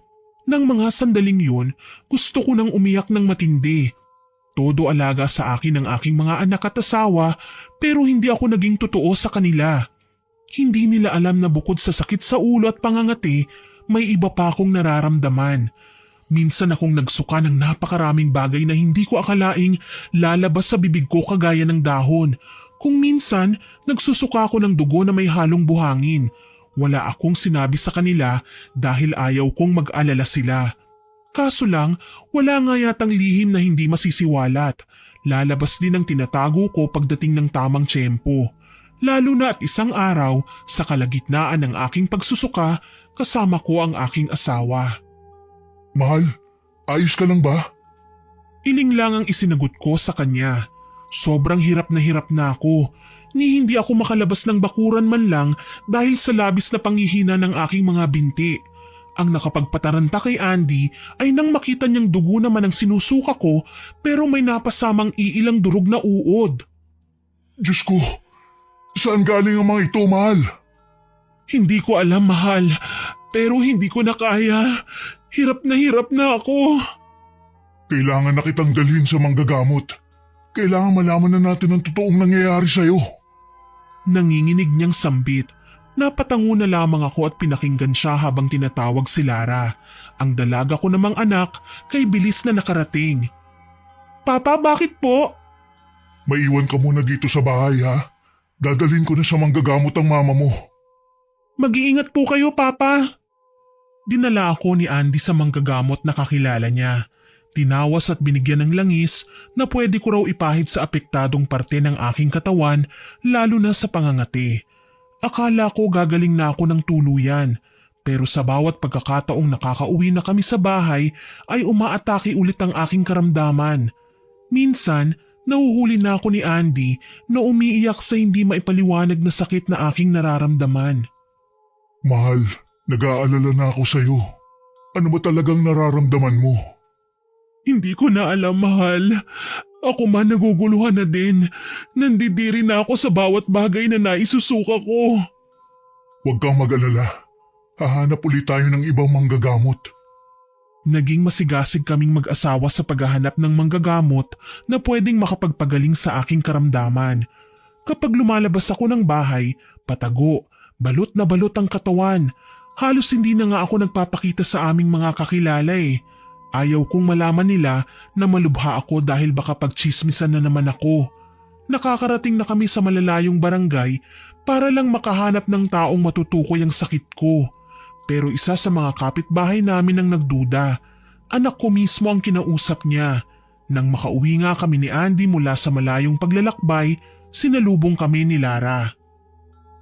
Nang mga sandaling yun, gusto ko nang umiyak ng matindi. Todo alaga sa akin ang aking mga anak at asawa pero hindi ako naging totoo sa kanila. Hindi nila alam na bukod sa sakit sa ulo at pangangati, may iba pa akong nararamdaman. Minsan akong nagsuka ng napakaraming bagay na hindi ko akalaing lalabas sa bibig ko kagaya ng dahon. Kung minsan, nagsusuka ako ng dugo na may halong buhangin. Wala akong sinabi sa kanila dahil ayaw kong mag-alala sila. Kaso lang, wala nga yatang lihim na hindi masisiwalat. Lalabas din ang tinatago ko pagdating ng tamang tiyempo. Lalo na at isang araw, sa kalagitnaan ng aking pagsusuka, kasama ko ang aking asawa. Mahal, ayos ka lang ba? Iling lang ang isinagot ko sa kanya. Sobrang hirap na ako. Ni hindi ako makalabas ng bakuran man lang dahil sa labis na panghihina ng aking mga binti. Ang nakapagpataranta kay Andy ay nang makita niyang dugo naman ang sinusuka ko pero may napasamang iilang durog na uod. Diyos ko, saan galing ang mga ito, mahal? Hindi ko alam, mahal, pero hindi ko na kaya. Hirap na ako. Kailangan na kitang dalhin sa manggagamot. Kailangan malaman na natin ang totoong nangyayari sa'yo. Nanginginig niyang sambit. Napatango na lamang ako at pinakinggan siya habang tinatawag si Lara. Ang dalaga ko namang anak kay bilis na nakarating. Papa, bakit po? Maiwan ka muna dito sa bahay, ha? Dadalhin ko na sa manggagamot ang mama mo. Mag-iingat po kayo, Papa. Dinala ako ni Andy sa manggagamot na kakilala niya. Tinawas at binigyan ng langis na pwede ko raw ipahid sa apektadong parte ng aking katawan lalo na sa pangangati. Akala ko gagaling na ako ng tuluyan pero sa bawat pagkakataong nakakauwi na kami sa bahay ay umaatake ulit ang aking karamdaman. Minsan, nahuhuli na ako ni Andy na umiiyak sa hindi maipaliwanag na sakit na aking nararamdaman. Mahal, nag-aalala na ako sa'yo. Ano ba talagang nararamdaman mo? Hindi ko na alam, mahal. Ako man naguguluhan na din. Nandidiri na ako sa bawat bagay na naisusuka ko. Huwag kang mag-alala. Hahanap ulit tayo ng ibang manggagamot. Naging masigasig kaming mag-asawa sa paghahanap ng manggagamot na pwedeng makapagpagaling sa aking karamdaman. Kapag lumalabas ako ng bahay, patago, balot na balot ang katawan. Halos hindi na nga ako nagpapakita sa aming mga kakilala eh. Ayaw kong malaman nila na malubha ako dahil baka pagchismisan na naman ako. Nakakarating na kami sa malalayong barangay para lang makahanap ng taong matutukoy ang sakit ko. Pero isa sa mga kapitbahay namin ang nagduda. Anak ko mismo ang kinausap niya. Nang makauwi nga kami ni Andy mula sa malayong paglalakbay, sinalubong kami ni Lara.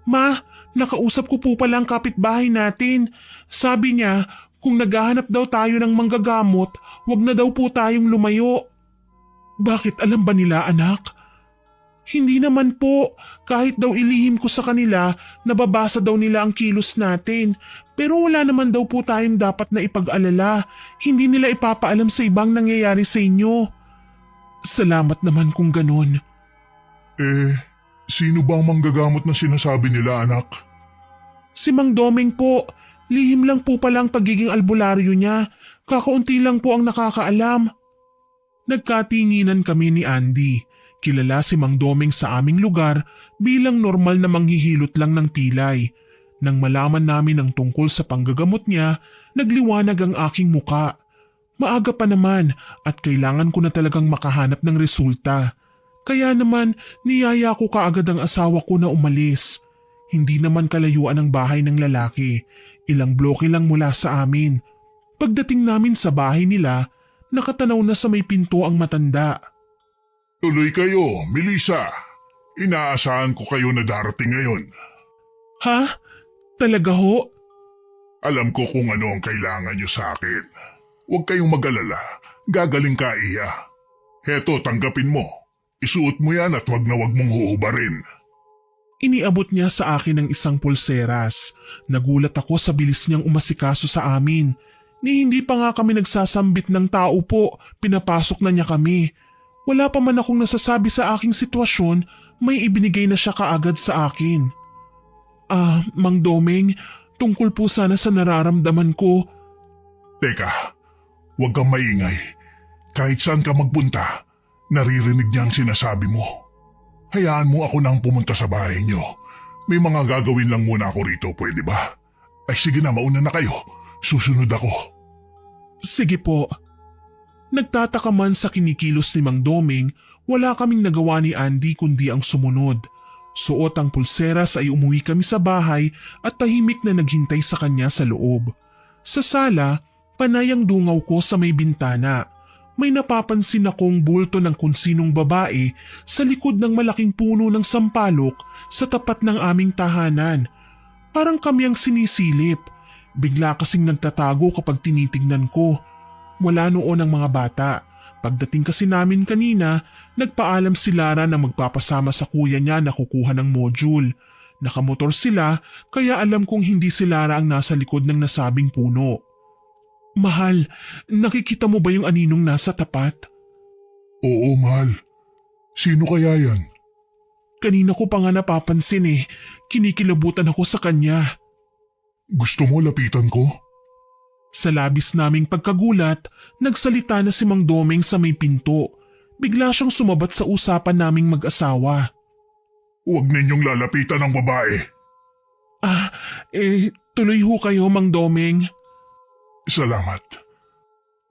Ma, nakausap ko po pala ang kapitbahay natin. Sabi niya, kung naghahanap daw tayo ng manggagamot, wag na daw po tayong lumayo. Bakit alam ba nila, anak? Hindi naman po. Kahit daw ilihim ko sa kanila, nababasa daw nila ang kilos natin. Pero wala naman daw po tayong dapat na ipag-alala. Hindi nila ipapaalam sa ibang nangyayari sa inyo. Salamat naman kung ganon. Sino ba ang manggagamot na sinasabi nila, anak? Si Mang Doming po. Lihim lang po pala ang pagiging albularyo niya. Kakaunti lang po ang nakakaalam. Nagkatinginan kami ni Andy. Kilala si Mang Doming sa aming lugar bilang normal na manghihilot lang ng pilay. Nang malaman namin ang tungkol sa panggagamot niya, nagliwanag ang aking muka. Maaga pa naman at kailangan ko na talagang makahanap ng resulta. Kaya naman niyaya ko kaagad ang asawa ko na umalis. Hindi naman kalayuan ang bahay ng lalaki. Ilang bloke lang mula sa amin. Pagdating namin sa bahay nila, nakatanaw na sa may pinto ang matanda. Tuloy kayo, Melissa. Inaasahan ko kayo na darating ngayon. Ha? Talaga ho? Alam ko kung ano ang kailangan niyo sa akin. Huwag kayong mag-alala. Gagaling ka, Iya. Heto, tanggapin mo. Isuot mo yan at wag na wag mong huhubarin. Iniabot niya sa akin ang isang pulseras. Nagulat ako sa bilis niyang umasikaso sa amin. Ni hindi pa nga kami nagsasambit ng tao po, pinapasok na niya kami. Wala pa man akong nasasabi sa aking sitwasyon, may ibinigay na siya kaagad sa akin. Mang Doming, tungkol po sana sa nararamdaman ko. Teka, huwag kang maingay. Kahit saan ka magpunta, naririnig niya ang sinasabi mo. Hayaan mo ako nang pumunta sa bahay niyo. May mga gagawin lang muna ako rito, pwede ba? Ay sige na, mauna na kayo. Susunod ako. Sige po. Nagtataka man sa kinikilos ni Mang Doming, wala kaming nagawa ni Andy kundi ang sumunod. Suot ang pulseras ay umuwi kami sa bahay at tahimik na naghintay sa kanya sa loob. Sa sala, panay ang dungaw ko sa may bintana. May napapansin akong bulto ng kunsinong babae sa likod ng malaking puno ng sampalok sa tapat ng aming tahanan. Parang kami ang sinisilip. Bigla kasing nagtatago kapag tinitignan ko. Wala noon ang mga bata. Pagdating kasi namin kanina, nagpaalam si Lara na magpapasama sa kuya niya na kukuha ng module. Nakamotor sila kaya alam kong hindi si Lara ang nasa likod ng nasabing puno. Mahal, nakikita mo ba yung aninong nasa tapat? Oo, mahal. Sino kaya yan? Kanina ko pa nga napapansin kinikilabutan ako sa kanya. Gusto mo lapitan ko? Sa labis naming pagkagulat, nagsalita na si Mang Domeng sa may pinto. Bigla siyang sumabat sa usapan naming mag-asawa. Huwag ninyong lalapitan ang babae. Tuloy ho kayo, Mang Domeng. Salamat.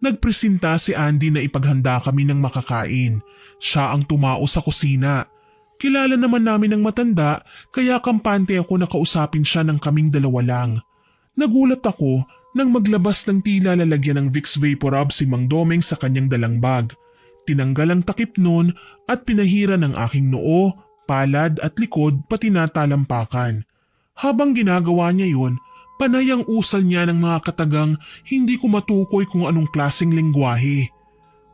Nagpresinta si Andy na ipaghanda kami ng makakain. Siya ang tumao sa kusina. Kilala naman namin ang matanda kaya kampante ako na kausapin siya ng kaming dalawa lang. Nagulat ako nang maglabas ng tila lalagyan ng Vicks Vaporub si Mang Domeng sa kanyang dalang bag. Tinanggal ang takip nun at pinahira ng aking noo, palad at likod pati natalampakan. Habang ginagawa niya yun, panay ang usal niya ng mga katagang hindi ko matukoy kung anong klaseng lengguwahe.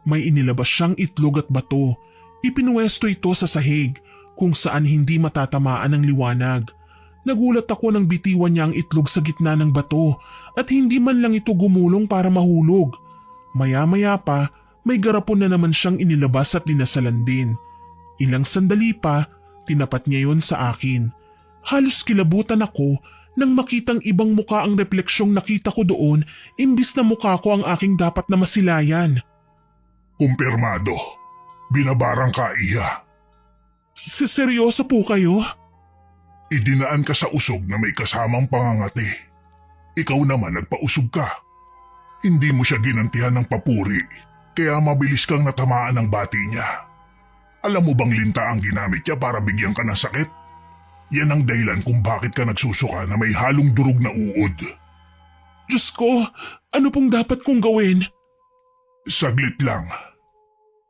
May inilabas siyang itlog at bato. Ipinuwesto ito sa sahig kung saan hindi matatamaan ng liwanag. Nagulat ako nang bitiwan niya ang itlog sa gitna ng bato at hindi man lang ito gumulong para mahulog. Maya-maya pa, may garapon na naman siyang inilabas at dinasalan din. Ilang sandali pa, tinapat niya yon sa akin. Halos kilabutan ako nang makitang ibang muka ang refleksyong nakita ko doon imbis na muka ko ang aking dapat na masilayan. Kumpirmado. Binabarang ka, Iya. Seryoso po kayo? Idinaan ka sa usog na may kasamang pangangati. Ikaw naman nagpausog ka. Hindi mo siya ginantihan ng papuri, kaya mabilis kang natamaan ng bati niya. Alam mo bang linta ang ginamit niya para bigyan ka ng sakit? Yan ang dahilan kung bakit ka nagsusuka na may halong durog na uod. Diyos ko, ano pong dapat kong gawin? Saglit lang.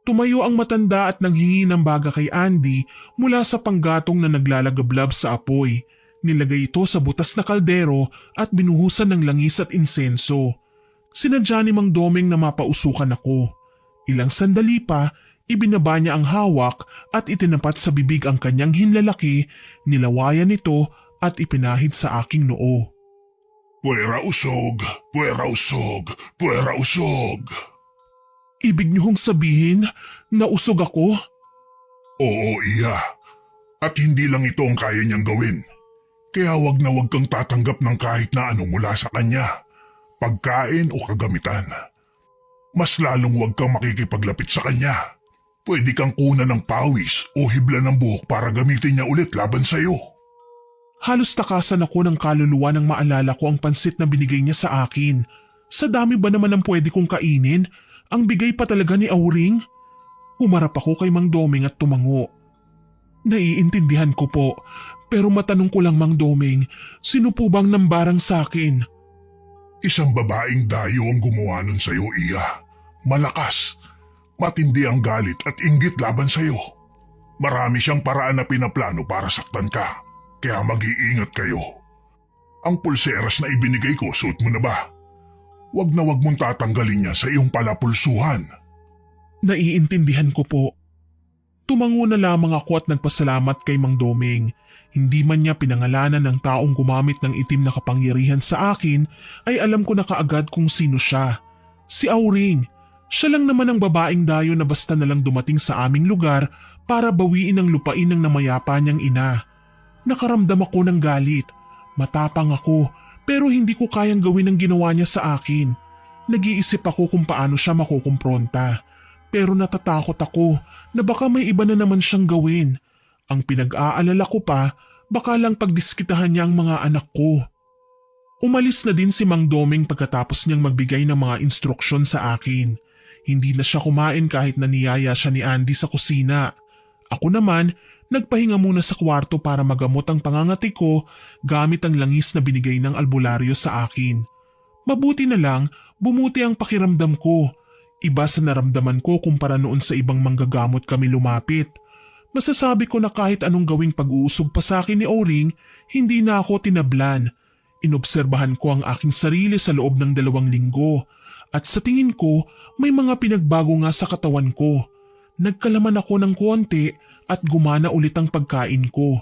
Tumayo ang matanda at nanghingi ng baga kay Andy mula sa panggatong na naglalagablab sa apoy. Nilagay ito sa butas na kaldero at binuhusan ng langis at insenso. Sinadya ni Mang Domeng na mapausukan ako. Ilang sandali pa, ibinaba niya ang hawak at itinapat sa bibig ang kanyang hinlalaki, nilawayan ito at ipinahid sa aking noo. Puwera usog, puwera usog, puwera usog. Ibig niyong sabihin na usog ako? Oo, Iya. At hindi lang ito ang kaya niyang gawin. Kaya wag na wag kang tatanggap ng kahit na ano mula sa kanya. Pagkain o kagamitan. Mas lalong wag kang makikipaglapit sa kanya. Pwede kang kunan ng pawis o hibla ng buhok para gamitin niya ulit laban sa'yo. Halos takasan ako ng kaluluwa nang maalala ko ang pansit na binigay niya sa akin. Sa dami ba naman ang pwede kong kainin? Ang bigay pa talaga ni Auring? Humarap ako kay Mang Domeng at tumango. Naiintindihan ko po, pero matanong ko lang Mang Domeng, sino po bang nambarang sa akin? Isang babaeng dayo ang gumawa nun sa'yo, Iya. Malakas. Matindi ang galit at inggit laban sa'yo. Marami siyang paraan na pinaplano para saktan ka, kaya mag-iingat kayo. Ang pulseras na ibinigay ko, suot mo na ba? Wag na wag mong tatanggalin niya sa iyong palapulsuhan. Naiintindihan ko po. Tumango na lamang ako at nagpasalamat kay Mang Domeng. Hindi man niya pinangalanan ng taong gumamit ng itim na kapangyarihan sa akin, ay alam ko na kaagad kung sino siya. Si Auring. Siya lang naman ang babaeng dayo na basta na lang dumating sa aming lugar para bawiin ang lupain ng namayapa niyang ina. Nakaramdam ako ng galit. Matapang ako. Pero hindi ko kayang gawin ang ginawa niya sa akin. Nag-iisip ako kung paano siya makukumpronta. Pero natatakot ako na baka may iba na naman siyang gawin. Ang pinag-aalala ko pa, baka lang pagdiskitahan niya ang mga anak ko. Umalis na din si Mang Domeng pagkatapos niyang magbigay ng mga instruksyon sa akin. Hindi na siya kumain kahit naniyaya siya ni Andy sa kusina. Ako naman, nagpahinga muna sa kwarto para magamot ang pangangati ko gamit ang langis na binigay ng albularyo sa akin. Mabuti na lang, bumuti ang pakiramdam ko. Iba sa naramdaman ko kumpara noon sa ibang manggagamot kami lumapit. Masasabi ko na kahit anong gawing pag-uusog pa sa akin ni Auring, hindi na ako tinablan. Inobserbahan ko ang aking sarili sa loob ng 2 linggo. at sa tingin ko may mga pinagbago nga sa katawan ko. Nagkalaman ako ng konti at gumana ulit ang pagkain ko.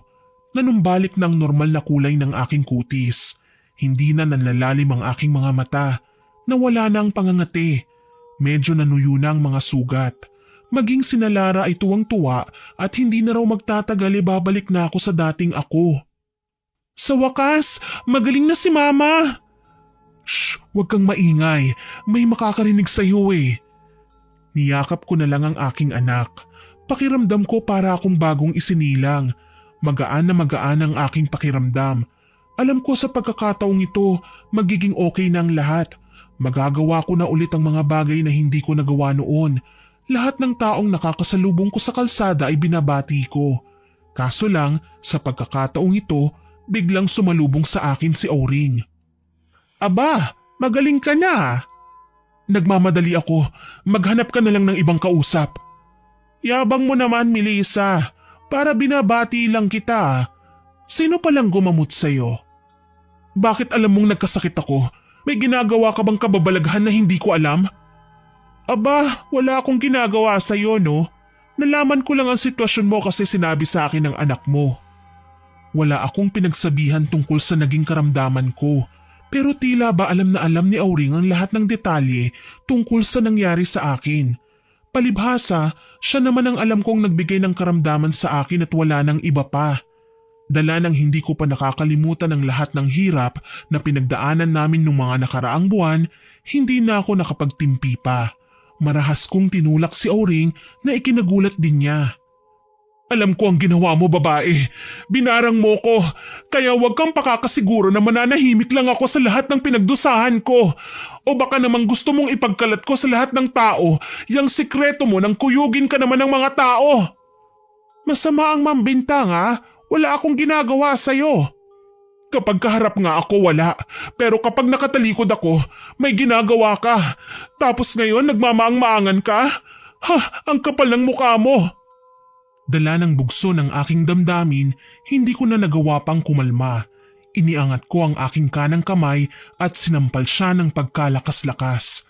Nanumbalik ng normal na kulay ng aking kutis. Hindi na nanlalalim ang aking mga mata. Nawala na ang pangangati. Medyo nanuyo na ang mga sugat. Maging si Lara ay tuwang-tuwa at hindi na raw magtatagal babalik na ako sa dating ako. Sa wakas, magaling na si Mama! Shh, huwag kang maingay. May makakarinig sa iyo eh. Niyakap ko na lang ang aking anak. Pakiramdam ko para akong bagong isinilang. Magaan na magaan ang aking pakiramdam. Alam ko sa pagkakataong ito, magiging okay na ang lahat. Magagawa ko na ulit ang mga bagay na hindi ko nagawa noon. Lahat ng taong nakakasalubong ko sa kalsada ay binabati ko. Kaso lang, sa pagkakataong ito, biglang sumalubong sa akin si Auring. Aba, magaling ka na. Nagmamadali ako, maghanap ka na lang ng ibang kausap. Yabang mo naman, Melissa, para binabati lang kita. Sino palang gumamot sa'yo? Bakit alam mong nagkasakit ako? May ginagawa ka bang kababalaghan na hindi ko alam? Aba, wala akong ginagawa sa'yo no. Nalaman ko lang ang sitwasyon mo kasi sinabi sa akin ng anak mo. Wala akong pinagsabihan tungkol sa naging karamdaman ko. Pero tila ba alam na alam ni Auring ang lahat ng detalye tungkol sa nangyari sa akin. Palibhasa, siya naman ang alam kong nagbigay ng karamdaman sa akin at wala nang iba pa. Dala ng hindi ko pa nakakalimutan ang lahat ng hirap na pinagdaanan namin nung mga nakaraang buwan, hindi na ako nakapagtimpi pa. Marahas kong tinulak si Auring na ikinagulat din niya. Alam ko ang ginawa mo, babae. Binarang mo ko, kaya huwag kang pakakasiguro na mananahimik lang ako sa lahat ng pinagdusahan ko. O baka namang gusto mong ipagkalat ko sa lahat ng tao yung sikreto mo nang kuyugin ka naman ng mga tao. Masama ang mambintang ha, wala akong ginagawa sa'yo. Kapag kaharap nga ako wala, pero kapag nakatalikod ako, may ginagawa ka. Tapos ngayon nagmamaang-maangan ka? Ha, ang kapal ng mukha mo. Dala ng bugso ng aking damdamin, hindi ko na nagawa pang kumalma. Iniangat ko ang aking kanang kamay at sinampal siya ng pagkalakas-lakas.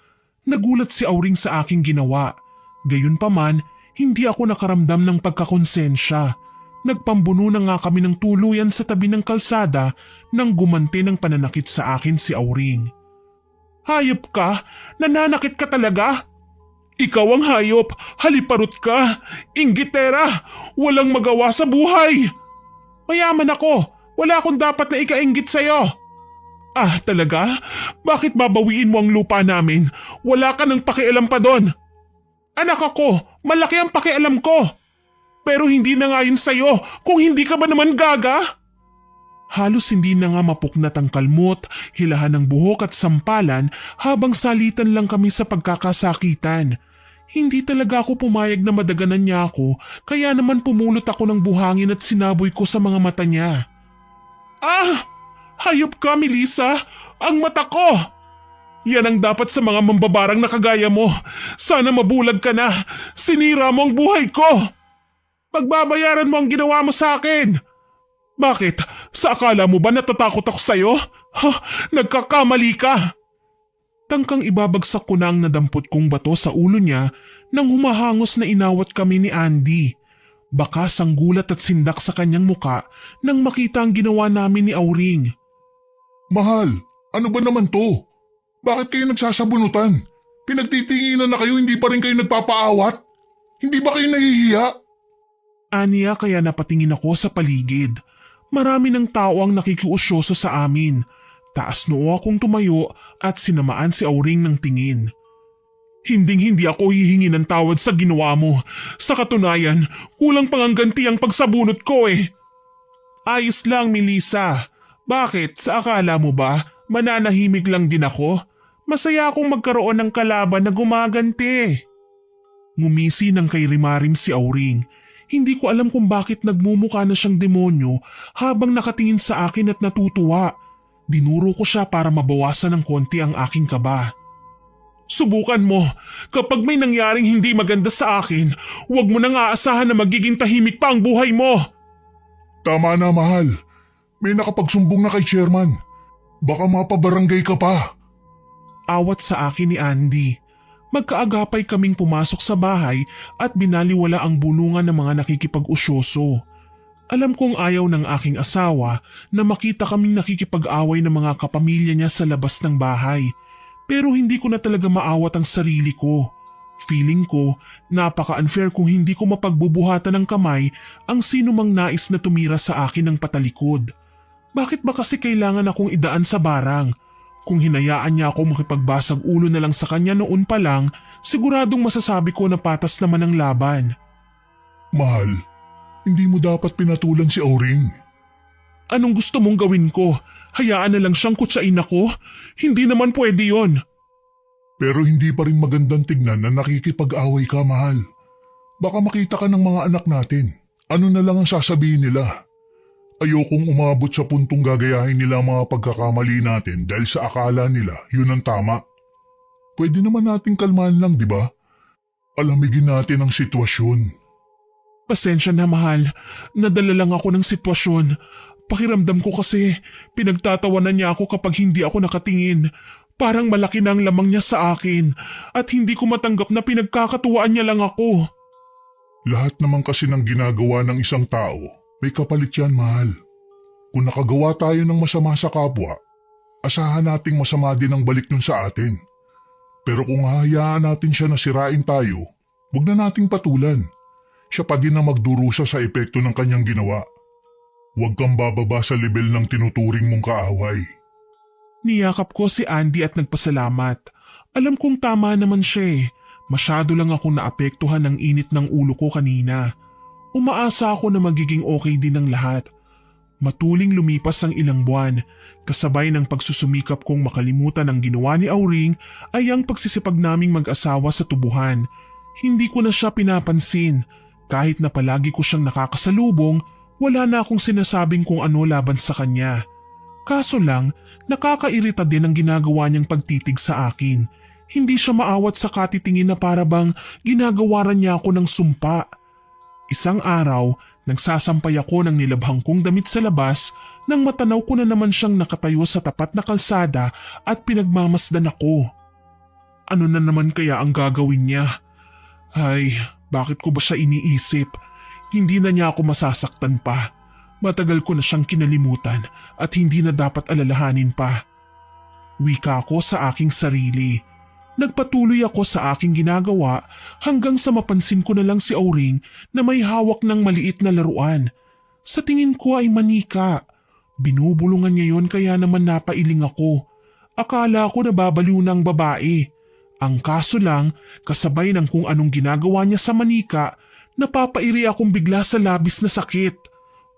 Nagulat si Auring sa aking ginawa. Gayunpaman, hindi ako nakaramdam ng pagkakonsensya. Nagpambuno na nga kami ng tuluyan sa tabi ng kalsada nang gumanti ng pananakit sa akin si Auring. Hayop ka? Nananakit ka talaga? Ikaw ang hayop, haliparot ka, inggitera, walang magawa sa buhay. Mayaman ako, wala akong dapat na ikainggit sa'yo. Ah, talaga? Bakit babawiin mo ang lupa namin? Wala ka nang pakialam pa doon. Anak ako, malaki ang pakialam ko. Pero hindi na nga yun sa'yo kung hindi ka ba naman gaga? Halos hindi na nga mapuknat ang kalmot, hilahan ng buhok at sampalan habang salitan lang kami sa pagkakasakitan. Hindi talaga ako pumayag na madaganan niya ako, kaya naman pumulot ako ng buhangin at sinaboy ko sa mga mata niya. Ah! Hayop ka, Melissa! Ang mata ko! Yan ang dapat sa mga mambabarang na kagaya mo. Sana mabulag ka na. Sinira mo ang buhay ko. Pagbabayaran mo ang ginawa mo sa akin. Bakit? Sa akala mo ba natatakot ako sa'yo? Ha? Nagkakamali ka. Tangkang ibabagsak ko na ang nadampot kong bato sa ulo niya nang humahangos na inawat kami ni Andy. Bakas ang gulat at sindak sa kanyang muka nang makita ang ginawa namin ni Auring. Mahal, ano ba naman to? Bakit kayo nagsasabunutan? Pinagtitinginan na kayo, hindi pa rin kayo nagpapaawat? Hindi ba kayo nahihiya? Aniya kaya napatingin ako sa paligid. Marami ng tao ang nakikiusyoso sa amin. Taas noo akong tumayo at sinamaan si Auring ng tingin. Hinding-hindi ako hihingi ng tawad sa ginawa mo. Sa katunayan, kulang pang ang ganti ang pagsabunot ko eh. Ayos lang, Melissa. Bakit? Sa akala mo ba, mananahimik lang din ako? Masaya akong magkaroon ng kalaban na gumaganti. Ngumisi ng kay Rimarim si Auring. Hindi ko alam kung bakit nagmumukha na siyang demonyo habang nakatingin sa akin at natutuwa. Dinuro ko siya para mabawasan ng konti ang aking kaba. Subukan mo. Kapag may nangyaring hindi maganda sa akin, huwag mo nang aasahan na magiging tahimik pa ang buhay mo. Tama na, mahal. May nakapagsumbong na kay chairman. Baka mapabarangay ka pa. awat sa akin ni Andy. Magkaagapay kaming pumasok sa bahay at binaliwala ang bulungan ng mga nakikipag-usyoso. Alam kong ayaw ng aking asawa na makita kaming nakikipag-away ng mga kapamilya niya sa labas ng bahay. Pero hindi ko na talaga maawat ang sarili ko. Feeling ko, napaka-unfair kung hindi ko mapagbubuhatan ng kamay ang sino mang nais na tumira sa akin ng patalikod. Bakit ba kasi kailangan akong idaan sa barang? Kung hinayaan niya ako makipagbasag ulo na lang sa kanya noon pa lang, siguradong masasabi ko na patas naman ang laban. Mahal, hindi mo dapat pinatulan si Auring. Anong gusto mong gawin ko? Hayaan na lang siyang kutsain ako? Hindi naman pwede yon. Pero hindi pa rin magandang tignan na nakikipag-away ka, mahal. Baka makita ka ng mga anak natin. Ano na lang ang sasabihin nila? Ayokong umabot sa puntong gagayahin nila ang mga pagkakamali natin dahil sa akala nila yun ang tama. Pwede naman nating kalmahan lang, di ba? Alamigin natin ang sitwasyon. Pasensya na, mahal. Nadala lang ako ng sitwasyon. Pakiramdam ko kasi pinagtatawanan niya ako kapag hindi ako nakatingin. Parang malaki na ang lamang niya sa akin at hindi ko matanggap na pinagkakatuwaan niya lang ako. Lahat naman kasi ng ginagawa ng isang tao, may kapalit yan, mahal. Kung nakagawa tayo ng masama sa kapwa, asahan nating masama din ang balik nun sa atin. Pero kung hahayaan natin siya na sirain tayo, huwag na nating patulan. Siya pa din ang magdurusa sa epekto ng kanyang ginawa. Huwag kang bababa sa level ng tinuturing mong kaaway. Niyakap ko si Andy at nagpasalamat. Alam kong tama naman siya eh. Masyado lang akong naapektuhan ng init ng ulo ko kanina. Umaasa ako na magiging okay din ang lahat. Matuling lumipas ang ilang buwan, kasabay ng pagsusumikap kong makalimutan ang ginawa ni Auring ay ang pagsisipag naming mag-asawa sa tubuhan. Hindi ko na siya pinapansin. Kahit na palagi ko siyang nakakasalubong, wala na akong sinasabing kung ano laban sa kanya. Kaso lang, nakakairita din ang ginagawa niyang pagtitig sa akin. Hindi siya maawat sa katitingin na para bang ginagawaran niya ako ng sumpa. Isang araw, nagsasampay ako ng nilabhang kong damit sa labas nang matanaw ko na naman siyang nakatayo sa tapat na kalsada at pinagmamasdan ako. Ano na naman kaya ang gagawin niya? Ay, bakit ko ba siya iniisip? Hindi na niya ako masasaktan pa. Matagal ko na siyang kinalimutan at hindi na dapat alalahanin pa. Wika ko sa aking sarili. Nagpatuloy ako sa aking ginagawa hanggang sa mapansin ko na lang si Auring na may hawak ng maliit na laruan. Sa tingin ko ay manika. Binubulungan niya yon kaya naman napailing ako. Akala ko nababaliw ng babae. Ang kaso lang, kasabay ng kung anong ginagawa niya sa manika, napapairi akong bigla sa labis na sakit.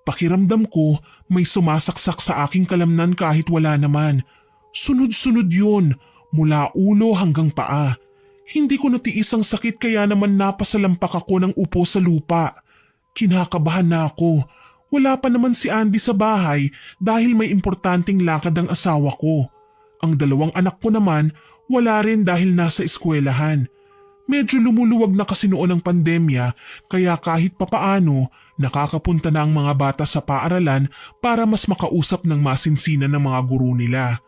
Pakiramdam ko may sumasaksak sa aking kalamnan kahit wala naman. Sunod-sunod yun. Mula ulo hanggang paa. Hindi ko natiis ang sakit kaya naman napasalampak ako ng upo sa lupa. Kinakabahan na ako. Wala pa naman si Andy sa bahay dahil may importanteng lakad ang asawa ko. Ang dalawang anak ko naman wala rin dahil nasa eskwelahan. Medyo lumuluwag na kasi noon ang pandemya kaya kahit papaano nakakapunta na ang mga bata sa paaralan para mas makausap ng masinsinan ng mga guro nila.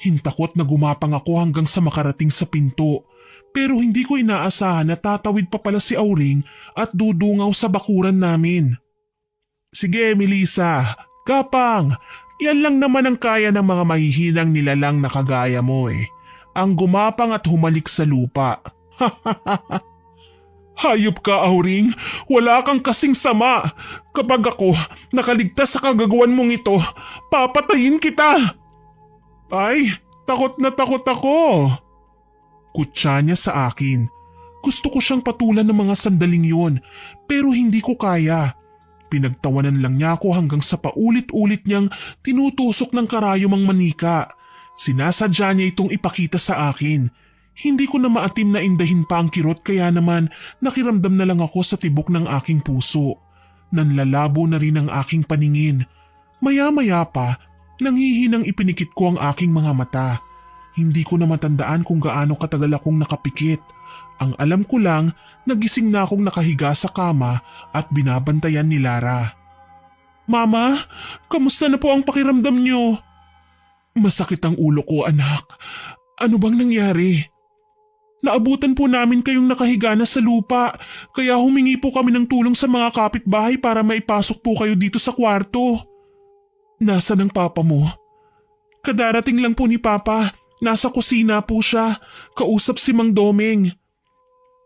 Hintakot na gumapang ako hanggang sa makarating sa pinto. Pero hindi ko inaasahan na tatawid pa pala si Auring at dudungaw sa bakuran namin. Sige, Melissa, kapang, yan lang naman ang kaya ng mga mahihinang nilalang na kagaya mo eh. Ang gumapang at humalik sa lupa. Hayop ka, Auring. Wala kang kasing sama. Kapag ako nakaligtas sa kagagawan mong ito, papatayin kita. Ay, takot na takot ako. Kutsa niya sa akin. Gusto ko siyang patulan ng mga sandaling yon, pero hindi ko kaya. Pinagtawanan lang niya ako hanggang sa paulit-ulit niyang tinutusok ng karayom ang manika. Sinasadya niya itong ipakita sa akin. Hindi ko na maatim na indahin pa ang kirot kaya naman nakiramdam na lang ako sa tibok ng aking puso. Nanlalabo na rin ang aking paningin. Maya-maya pa, nanghihinang ipinikit ko ang aking mga mata. Hindi ko na matandaan kung gaano katagal akong nakapikit. Ang alam ko lang, nagising na akong nakahiga sa kama at binabantayan ni Lara. Mama, kamusta na po ang pakiramdam niyo? Masakit ang ulo ko, anak. Ano bang nangyari? Naabutan po namin kayong nakahiga na sa lupa, kaya humingi po kami ng tulong sa mga kapitbahay para maipasok po kayo dito sa kwarto. Nasaan ang papa mo? Kadarating lang po ni Papa. Nasa kusina po siya. Kausap si Mang Domeng.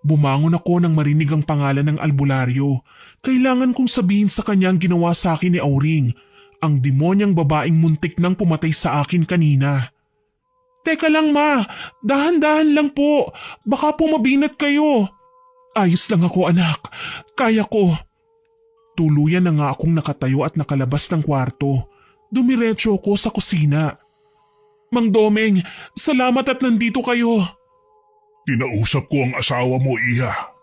Bumangon ako nang marinig ang pangalan ng albularyo. Kailangan kong sabihin sa kanya ang ginawa sa akin ni Auring, ang demonyang babaeng muntik nang pumatay sa akin kanina. Teka lang ma, dahan-dahan lang po. Baka po mabinat kayo. Ayos lang ako anak, kaya ko. Tuluyan na nga akong nakatayo at nakalabas ng kwarto. Dumiretso ako sa kusina. Mang Domeng, salamat at nandito kayo. Kinausap ko ang asawa mo, Iha.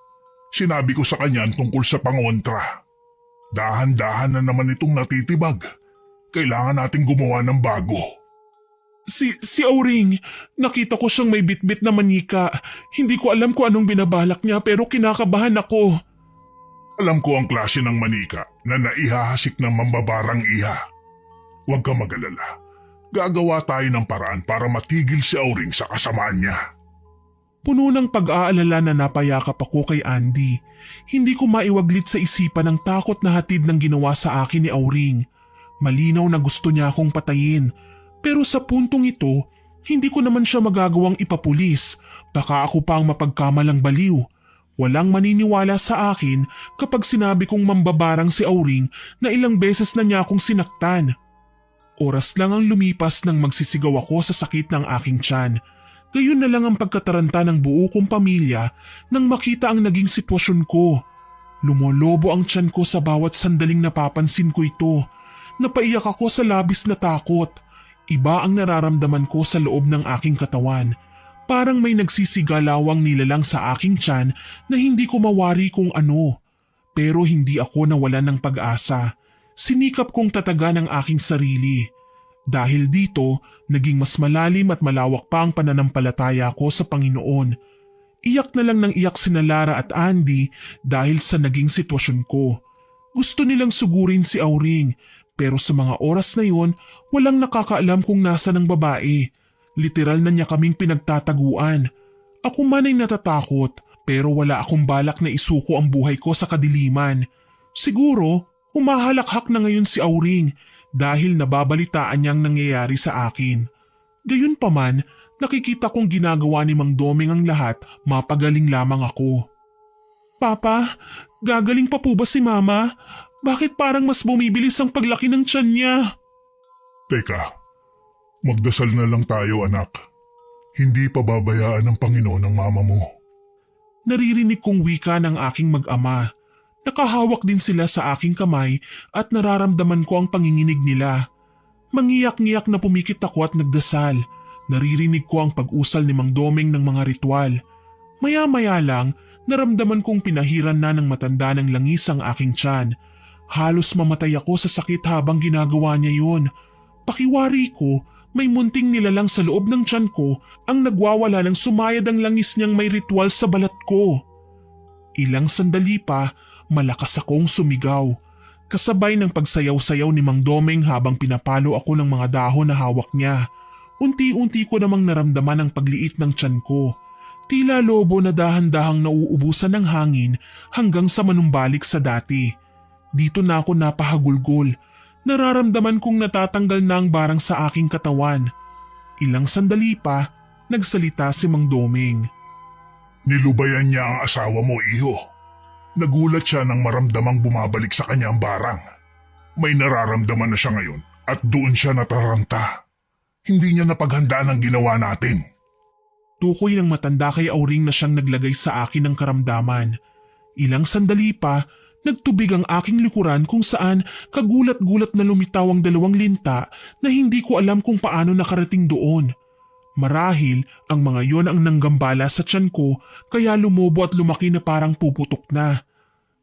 Sinabi ko sa kanya tungkol sa pangontra. Dahan-dahan na naman itong natitibag. Kailangan nating gumawa ng bago. Si Auring, nakita ko siyang may bitbit na manika. Hindi ko alam kung anong binabalak niya pero kinakabahan ako. Alam ko ang klase ng manika na naihahasik ng mambabarang Iha. Huwag ka mag-alala. Gagawa tayo ng paraan para matigil si Auring sa kasamaan niya. Puno ng pag-aalala na napayakap ako kay Andy. Hindi ko maiwaglit sa isipan ang takot na hatid ng ginawa sa akin ni Auring. Malinaw na gusto niya akong patayin. Pero sa puntong ito, hindi ko naman siya magagawang ipapulis. Baka ako pa ang mapagkamalang baliw. Walang maniniwala sa akin kapag sinabi kong mambabarang si Auring na ilang beses na niya akong sinaktan. Oras lang ang lumipas nang magsisigaw ako sa sakit ng aking tiyan. Gayon na lang ang pagkataranta ng buo kong pamilya nang makita ang naging sitwasyon ko. Lumolobo ang tiyan ko sa bawat sandaling napapansin ko ito. Napaiyak ako sa labis na takot. Iba ang nararamdaman ko sa loob ng aking katawan. Parang may nagsisigalawang nilalang sa aking tiyan na hindi ko mawari kung ano. Pero hindi ako nawalan ng pag-asa. Sinikap kong tatagan ang aking sarili. Dahil dito, naging mas malalim at malawak pa ang pananampalataya ko sa Panginoon. Iyak na lang ng iyak sina Lara at Andy dahil sa naging sitwasyon ko. Gusto nilang sugurin si Auring, pero sa mga oras na yon, walang nakakaalam kung nasa ng babae. Literal na niya kaming pinagtataguan. Ako man ay natatakot, pero wala akong balak na isuko ang buhay ko sa kadiliman. Siguro, humahalakhak na ngayon si Auring dahil nababalitaan niyang nangyayari sa akin. Gayunpaman, nakikita kong ginagawa ni Mang Domeng ang lahat, mapagaling lamang ako. Papa, gagaling pa po ba si Mama? Bakit parang mas bumibilis ang paglaki ng tiyan niya? Teka, magdasal na lang tayo anak. Hindi pababayaan ng Panginoon ang mama mo. Naririnig kong wika ng aking mag-ama. Nakahawak din sila sa aking kamay at nararamdaman ko ang panginginig nila. Mangiyak-ngiyak na pumikit ako at nagdasal. Naririnig ko ang pag-usal ni Mang Domeng ng mga ritual. Maya-maya lang, naramdaman kong pinahiran na ng matanda ng langis ang aking tiyan. Halos mamatay ako sa sakit habang ginagawa niya yun. Pakiwari ko, may munting nilalang sa loob ng tiyan ko ang nagwawala ng sumayad ang langis niyang may ritual sa balat ko. Ilang sandali pa, malakas akong sumigaw. Kasabay ng pagsayaw-sayaw ni Mang Domeng habang pinapalo ako ng mga dahon na hawak niya. Unti-unti ko namang naramdaman ang pagliit ng tiyan ko. Tila lobo na dahan-dahang nauubusan ng hangin hanggang sa manumbalik sa dati. Dito na ako napahagulgol. Nararamdaman kong natatanggal na ang barang sa aking katawan. Ilang sandali pa, nagsalita si Mang Domeng. Nilubayan niya ang asawa mo, iho. Nagulat siya nang maramdamang bumabalik sa kanya ang barang. May nararamdaman na siya ngayon at doon siya nataranta. Hindi niya napaghandaan ang ginawa natin. Tukoy ng matanda kay Auring na siyang naglagay sa akin ng karamdaman. Ilang sandali pa, nagtubig ang aking likuran kung saan kagulat-gulat na lumitaw ang dalawang linta na hindi ko alam kung paano nakarating doon. Marahil ang mga yon ang nanggambala sa tiyan ko kaya lumobo at lumaki na parang puputok na.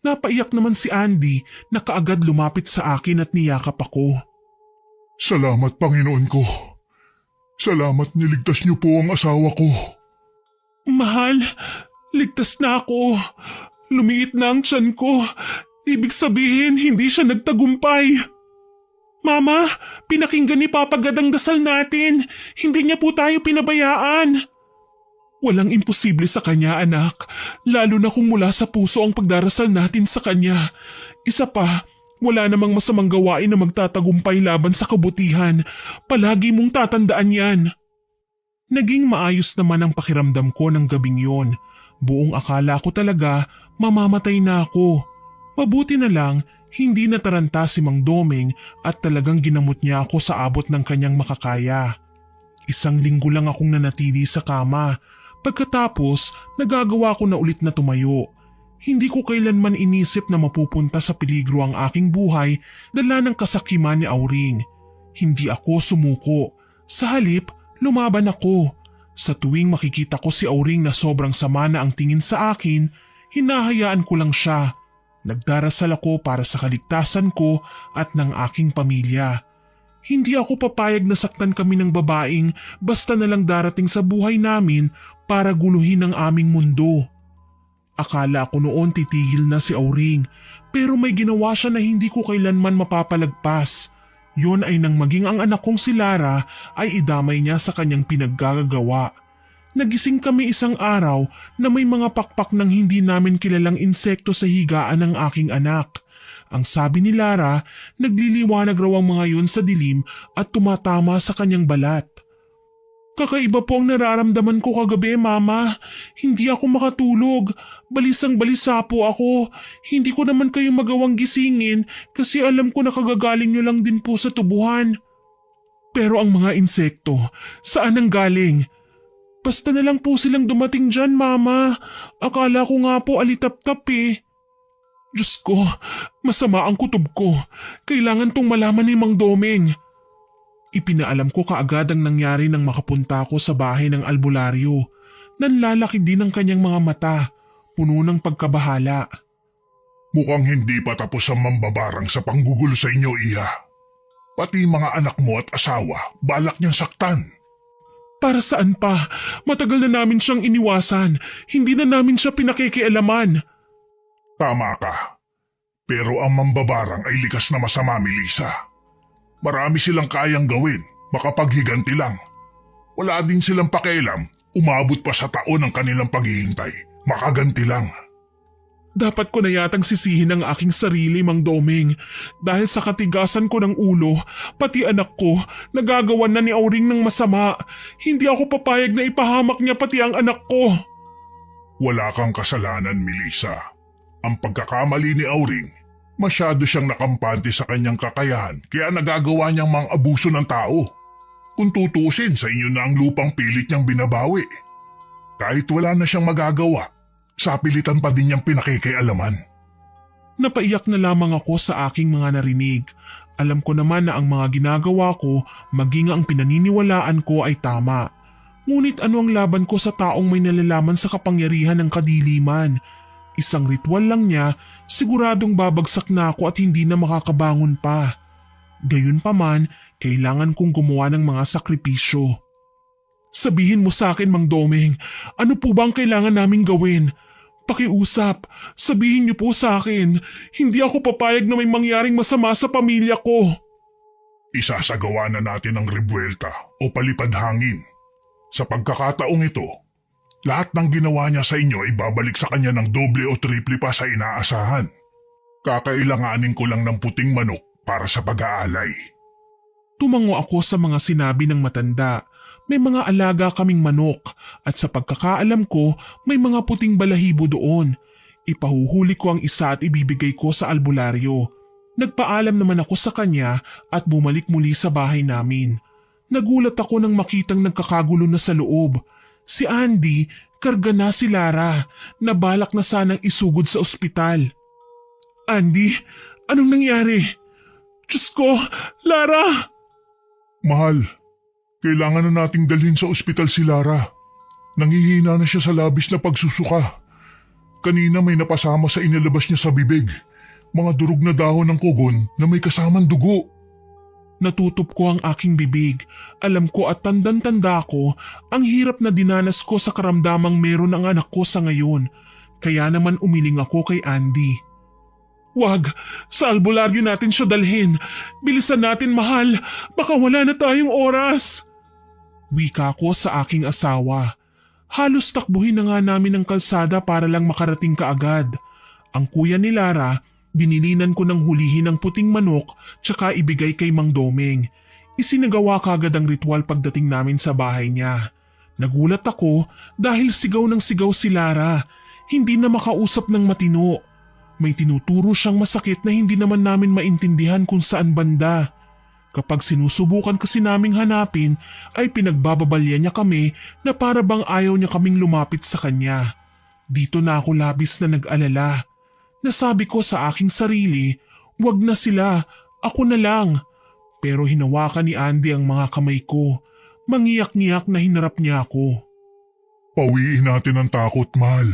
Napaiyak naman si Andy na kaagad lumapit sa akin at niyakap ako. Salamat Panginoon ko. Salamat niligtas niyo po ang asawa ko. Mahal, ligtas na ako. Lumiit na ang tiyan ko. Ibig sabihin hindi siya nagtagumpay. Mama, pinakinggan ni Papa God ang dasal natin. Hindi niya po tayo pinabayaan. Walang imposible sa kanya, anak. Lalo na kung mula sa puso ang pagdarasal natin sa kanya. Isa pa, wala namang masamang gawain na magtatagumpay laban sa kabutihan. Palagi mong tatandaan yan. Naging maayos naman ang pakiramdam ko ng gabing yon. Buong akala ko talaga mamamatay na ako. Mabuti na lang, hindi nataranta si Mang Doming at talagang ginamot niya ako sa abot ng kanyang makakaya. 1 linggo lang akong nanatili sa kama. Pagkatapos, nagagawa ko na ulit na tumayo. Hindi ko kailanman inisip na mapupunta sa peligro ang aking buhay dala ng kasakiman ni Auring. Hindi ako sumuko. Sa halip, lumaban ako. Sa tuwing makikita ko si Auring na sobrang sama na ang tingin sa akin, hinahayaan ko lang siya. Nagdarasal ako para sa kaligtasan ko at ng aking pamilya. Hindi ako papayag na saktan kami ng babaeng basta na lang darating sa buhay namin para guluhin ang aming mundo. Akala ko noon titigil na si Auring, pero may ginawa siya na hindi ko kailanman mapapalagpas. Yon ay nang maging ang anak kong si Lara ay idamay niya sa kanyang pinaggagawa. Nagising kami isang araw na may mga pakpak ng hindi namin kilalang insekto sa higaan ng aking anak. Ang sabi ni Lara, nagliliwanag raw ang mga yun sa dilim at tumatama sa kanyang balat. Kakaiba po ang nararamdaman ko kagabi, Mama. Hindi ako makatulog. Balisang-balisa po ako. Hindi ko naman kayo magawang gisingin kasi alam ko na kagagaling nyo lang din po sa tubuhan. Pero ang mga insekto, saan ang galing? Basta na lang po silang dumating dyan, Mama. Akala ko nga po alitap-tap eh. Diyos ko, masama ang kutob ko. Kailangan tong malaman ni Mang Doming. Ipinaalam ko kaagad ang nangyari nang makapunta ko sa bahay ng albularyo. Nanlalaki din ang kanyang mga mata, puno ng pagkabahala. Mukhang hindi pa tapos ang mambabarang sa panggugulo sa inyo, Iha. Pati mga anak mo at asawa, balak niyang saktan. Para saan pa? Matagal na namin siyang iniwasan. Hindi na namin siya pinakikialaman. Tama ka. Pero ang mambabarang ay likas na masama, Melissa. Marami silang kayang gawin, makapaghiganti lang. Wala din silang pakialam, umabot pa sa taon ang kanilang paghihintay. Makaganti lang. Dapat ko na yatang sisihin ang aking sarili, Mang Doming. Dahil sa katigasan ko ng ulo, pati anak ko, nagagawan na ni Auring ng masama. Hindi ako papayag na ipahamak niya pati ang anak ko. Wala kang kasalanan, Melissa. Ang pagkakamali ni Auring, masyado siyang nakampante sa kanyang kakayahan kaya nagagawa niyang mga abuso ng tao. Kung tutusin, sa inyo na ang lupang pilit niyang binabawi. Kahit wala na siyang magagawa, sapilitan pa din niyang pinakikialaman. Napaiyak na lamang ako sa aking mga narinig. Alam ko naman na ang mga ginagawa ko, maging ang pinaniniwalaan ko ay tama. Ngunit ano ang laban ko sa taong may nalalaman sa kapangyarihan ng kadiliman? Isang ritual lang niya, siguradong babagsak na ako at hindi na makakabangon pa. Gayunpaman, kailangan kong gumawa ng mga sakripisyo. Sabihin mo sa akin, Mang Doming, ano po ba ang kailangan naming gawin? Pakiusap, sabihin niyo po sa akin, hindi ako papayag na may mangyaring masama sa pamilya ko. Isasagawa na natin ang rebuelta o palipad hangin. Sa pagkakataong ito, lahat ng ginawa niya sa inyo ay babalik sa kanya ng doble o triple pa sa inaasahan. Kakailanganin ko lang ng puting manok para sa pag-aalay. Tumango ako sa mga sinabi ng matanda. May mga alaga kaming manok at sa pagkakaalam ko may mga puting balahibo doon. Ipahuhuli ko ang isa at ibibigay ko sa albularyo. Nagpaalam naman ako sa kanya at bumalik muli sa bahay namin. Nagulat ako nang makitang nagkakagulo na sa loob. Si Andy, karga na si Lara, na balak na sanang isugod sa ospital. Andy, anong nangyari? Diyos ko, Lara! Mahal, kailangan na nating dalhin sa ospital si Lara. Nangihina na siya sa labis na pagsusuka. Kanina may napasama sa inilabas niya sa bibig. Mga durog na dahon ng kugon na may kasamang dugo. Natutup ko ang aking bibig. Alam ko at tandan-tanda ko ang hirap na dinanas ko sa karamdamang meron ang anak ko sa ngayon. Kaya naman umiling ako kay Andy. Wag, sa albularyo natin siya dalhin. Bilisan natin, mahal. Baka wala na tayong oras. Wika ko sa aking asawa. Halos takbuhin na nga namin ang kalsada para lang makarating kaagad. Ang kuya ni Lara, binilinan ko ng hulihin ang puting manok tsaka ibigay kay Mang Domeng. Isinagawa kagad ang ritual pagdating namin sa bahay niya. Nagulat ako dahil sigaw ng sigaw si Lara. Hindi na makausap ng matino. May tinuturo siyang masakit na hindi naman namin maintindihan kung saan banda. Kapag sinusubukan kasi naming hanapin ay pinagbababalya niya kami na para bang ayaw niya kaming lumapit sa kanya. Dito na ako labis na nag-alala. Nasabi ko sa aking sarili, wag na sila, ako na lang. Pero hinawakan ni Andy ang mga kamay ko. Mangiyak-ngiyak na hinarap niya ako. Pawiin natin ang takot, mahal.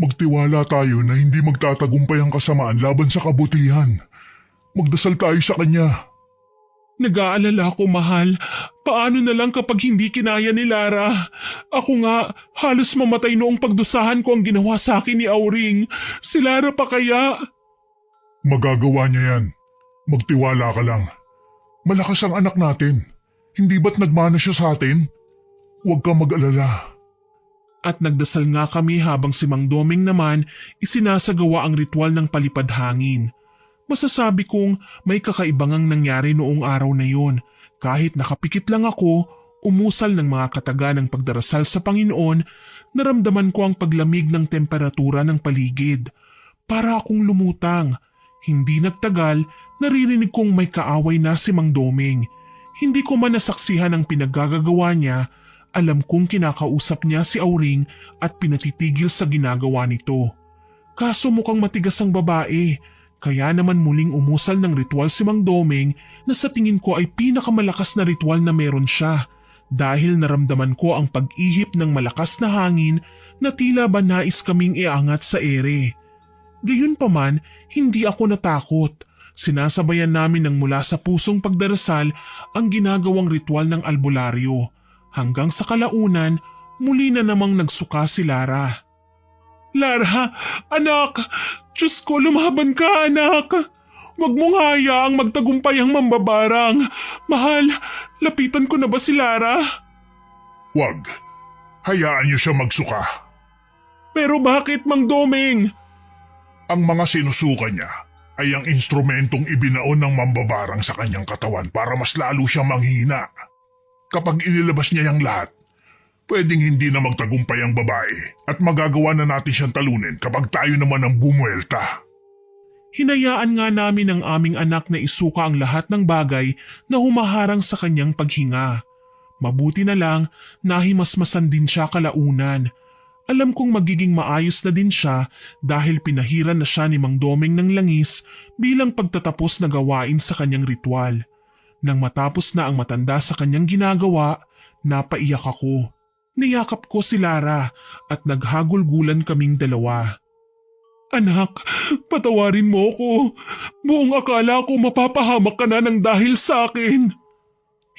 Magtiwala tayo na hindi magtatagumpay ang kasamaan laban sa kabutihan. Magdasal tayo sa kanya. Nag-aalala ako, mahal. Paano na lang kapag hindi kinaya ni Lara? Ako nga, halos mamatay noong pagdusahan ko ang ginawa sa akin ni Auring. Si Lara pa kaya? Magagawa niya yan. Magtiwala ka lang. Malakas ang anak natin. Hindi ba't nagmana siya sa atin? Huwag kang mag-alala. At nagdasal nga kami habang si Mang Domeng naman isinasagawa ang ritual ng palipad hangin. Masasabi kong may kakaibangang nangyari noong araw na yon. Kahit nakapikit lang ako, umusal ng mga kataga ng pagdarasal sa Panginoon, naramdaman ko ang paglamig ng temperatura ng paligid. Para akong lumutang. Hindi nagtagal, naririnig kong may kaaway na si Mang Domeng. Hindi ko man nasaksihan ang pinaggagawa niya. Alam kong kinakausap niya si Auring at pinatitigil sa ginagawa nito. Kaso mukhang matigas ang babae, kaya naman muling umusal ng ritual si Mang Domeng na sa tingin ko ay pinakamalakas na ritual na meron siya dahil naramdaman ko ang pag-ihip ng malakas na hangin na tila ba nais kaming iangat sa ere. Gayunpaman, hindi ako natakot. Sinasabayan namin ng mula sa pusong pagdarasal ang ginagawang ritual ng albularyo. Hanggang sa kalaunan, muli na namang nagsuka si Lara. Lara, anak! Diyos ko, lumaban ka, anak! Huwag mong hayaang magtagumpay ang mambabarang. Mahal, lapitan ko na ba si Lara? Huwag. Hayaan niyo siya magsuka. Pero bakit, Mang Domeng? Ang mga sinusuka niya ay ang instrumentong ibinaon ng mambabarang sa kanyang katawan para mas lalo siyang manghina. Kapag inilabas niya yung lahat, pwedeng hindi na magtagumpay ang babae at magagawa na natin siyang talunin kapag tayo naman ang bumuelta. Hinayaan nga namin ang aming anak na isuka ang lahat ng bagay na humaharang sa kanyang paghinga. Mabuti na lang nahimasmasan din siya kalaunan. Alam kong magiging maayos na din siya dahil pinahiran na siya ni Mang Domeng ng langis bilang pagtatapos na gawain sa kanyang ritual. Nang matapos na ang matanda sa kanyang ginagawa, napaiyak ako. Niyakap ko si Lara at naghagulgulan kaming dalawa. Anak, patawarin mo ko. Buong akala ko mapapahamak ka na ng dahil sa akin.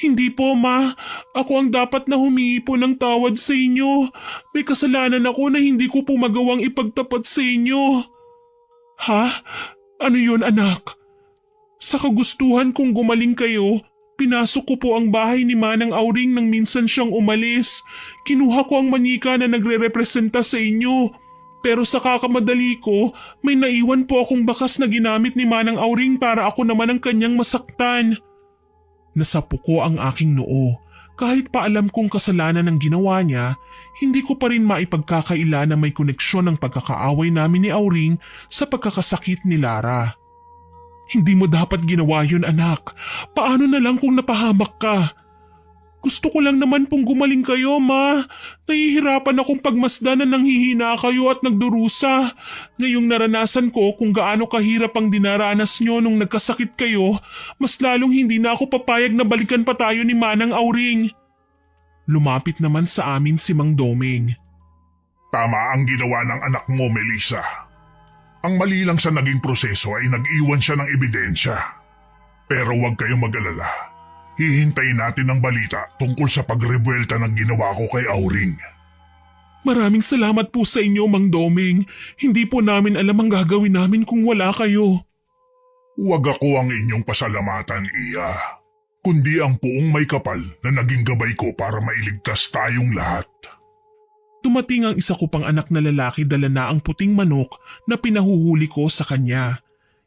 Hindi po, Ma. Ako ang dapat na humingi po ng tawad sa inyo. May kasalanan ako na hindi ko po magawang ipagtapat sa inyo. Ha? Ano yun, anak? Sa kagustuhan kong gumaling kayo, pinasok ko po ang bahay ni Manang Auring nang minsan siyang umalis. Kinuha ko ang manika na nagre-representa sa inyo. Pero sa kakamadali ko, may naiwan po akong bakas na ginamit ni Manang Auring para ako naman ang kanyang masaktan. Nasapo ko ang aking noo. Kahit pa alam kong kasalanan ang ginawa niya, hindi ko pa rin maipagkakaila na may koneksyon ng pagkakaaway namin ni Auring sa pagkakasakit ni Lara. Hindi mo dapat ginawa yun, anak. Paano na lang kung napahamak ka? Gusto ko lang naman pong gumaling kayo, Ma. Nahihirapan akong pagmasdan na nanghihina kayo at nagdurusa. Ngayong naranasan ko kung gaano kahirap ang dinaranas nyo nung nagkasakit kayo, mas lalong hindi na ako papayag na balikan pa tayo ni Manang Auring. Lumapit naman sa amin si Mang Domeng. Tama ang ginawa ng anak mo, Melissa. Ang mali lang sa naging proseso ay nag-iwan siya ng ebidensya. Pero huwag kayong mag-alala. Hihintayin natin ang balita tungkol sa pagrebuelta ng ginawa ko kay Auring. Maraming salamat po sa inyo, Mang Doming. Hindi po namin alam ang gagawin namin kung wala kayo. Huwag ako ang inyong pasalamatan, Iya. Kundi ang puong may kapal na naging gabay ko para mailigtas tayong lahat. Dumating ang isa ko pang anak na lalaki, dala na ang puting manok na pinahuhuli ko sa kanya.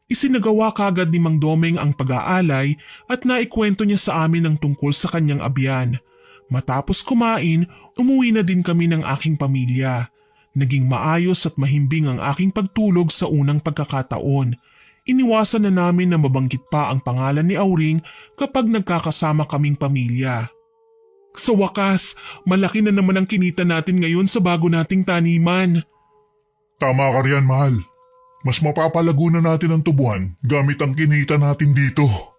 Isinagawa kagad ni Mang Doming ang pag-aalay at naikwento niya sa amin ang tungkol sa kanyang abyan. Matapos kumain, umuwi na din kami ng aking pamilya. Naging maayos at mahimbing ang aking pagtulog sa unang pagkakataon. Iniwasan na namin na mabanggit pa ang pangalan ni Auring kapag nagkakasama kaming pamilya. Sa wakas, malaki na naman ang kinita natin ngayon sa bago nating taniman. Tama ka riyan, mahal. Mas mapapalago na natin ang tubuhan gamit ang kinita natin dito.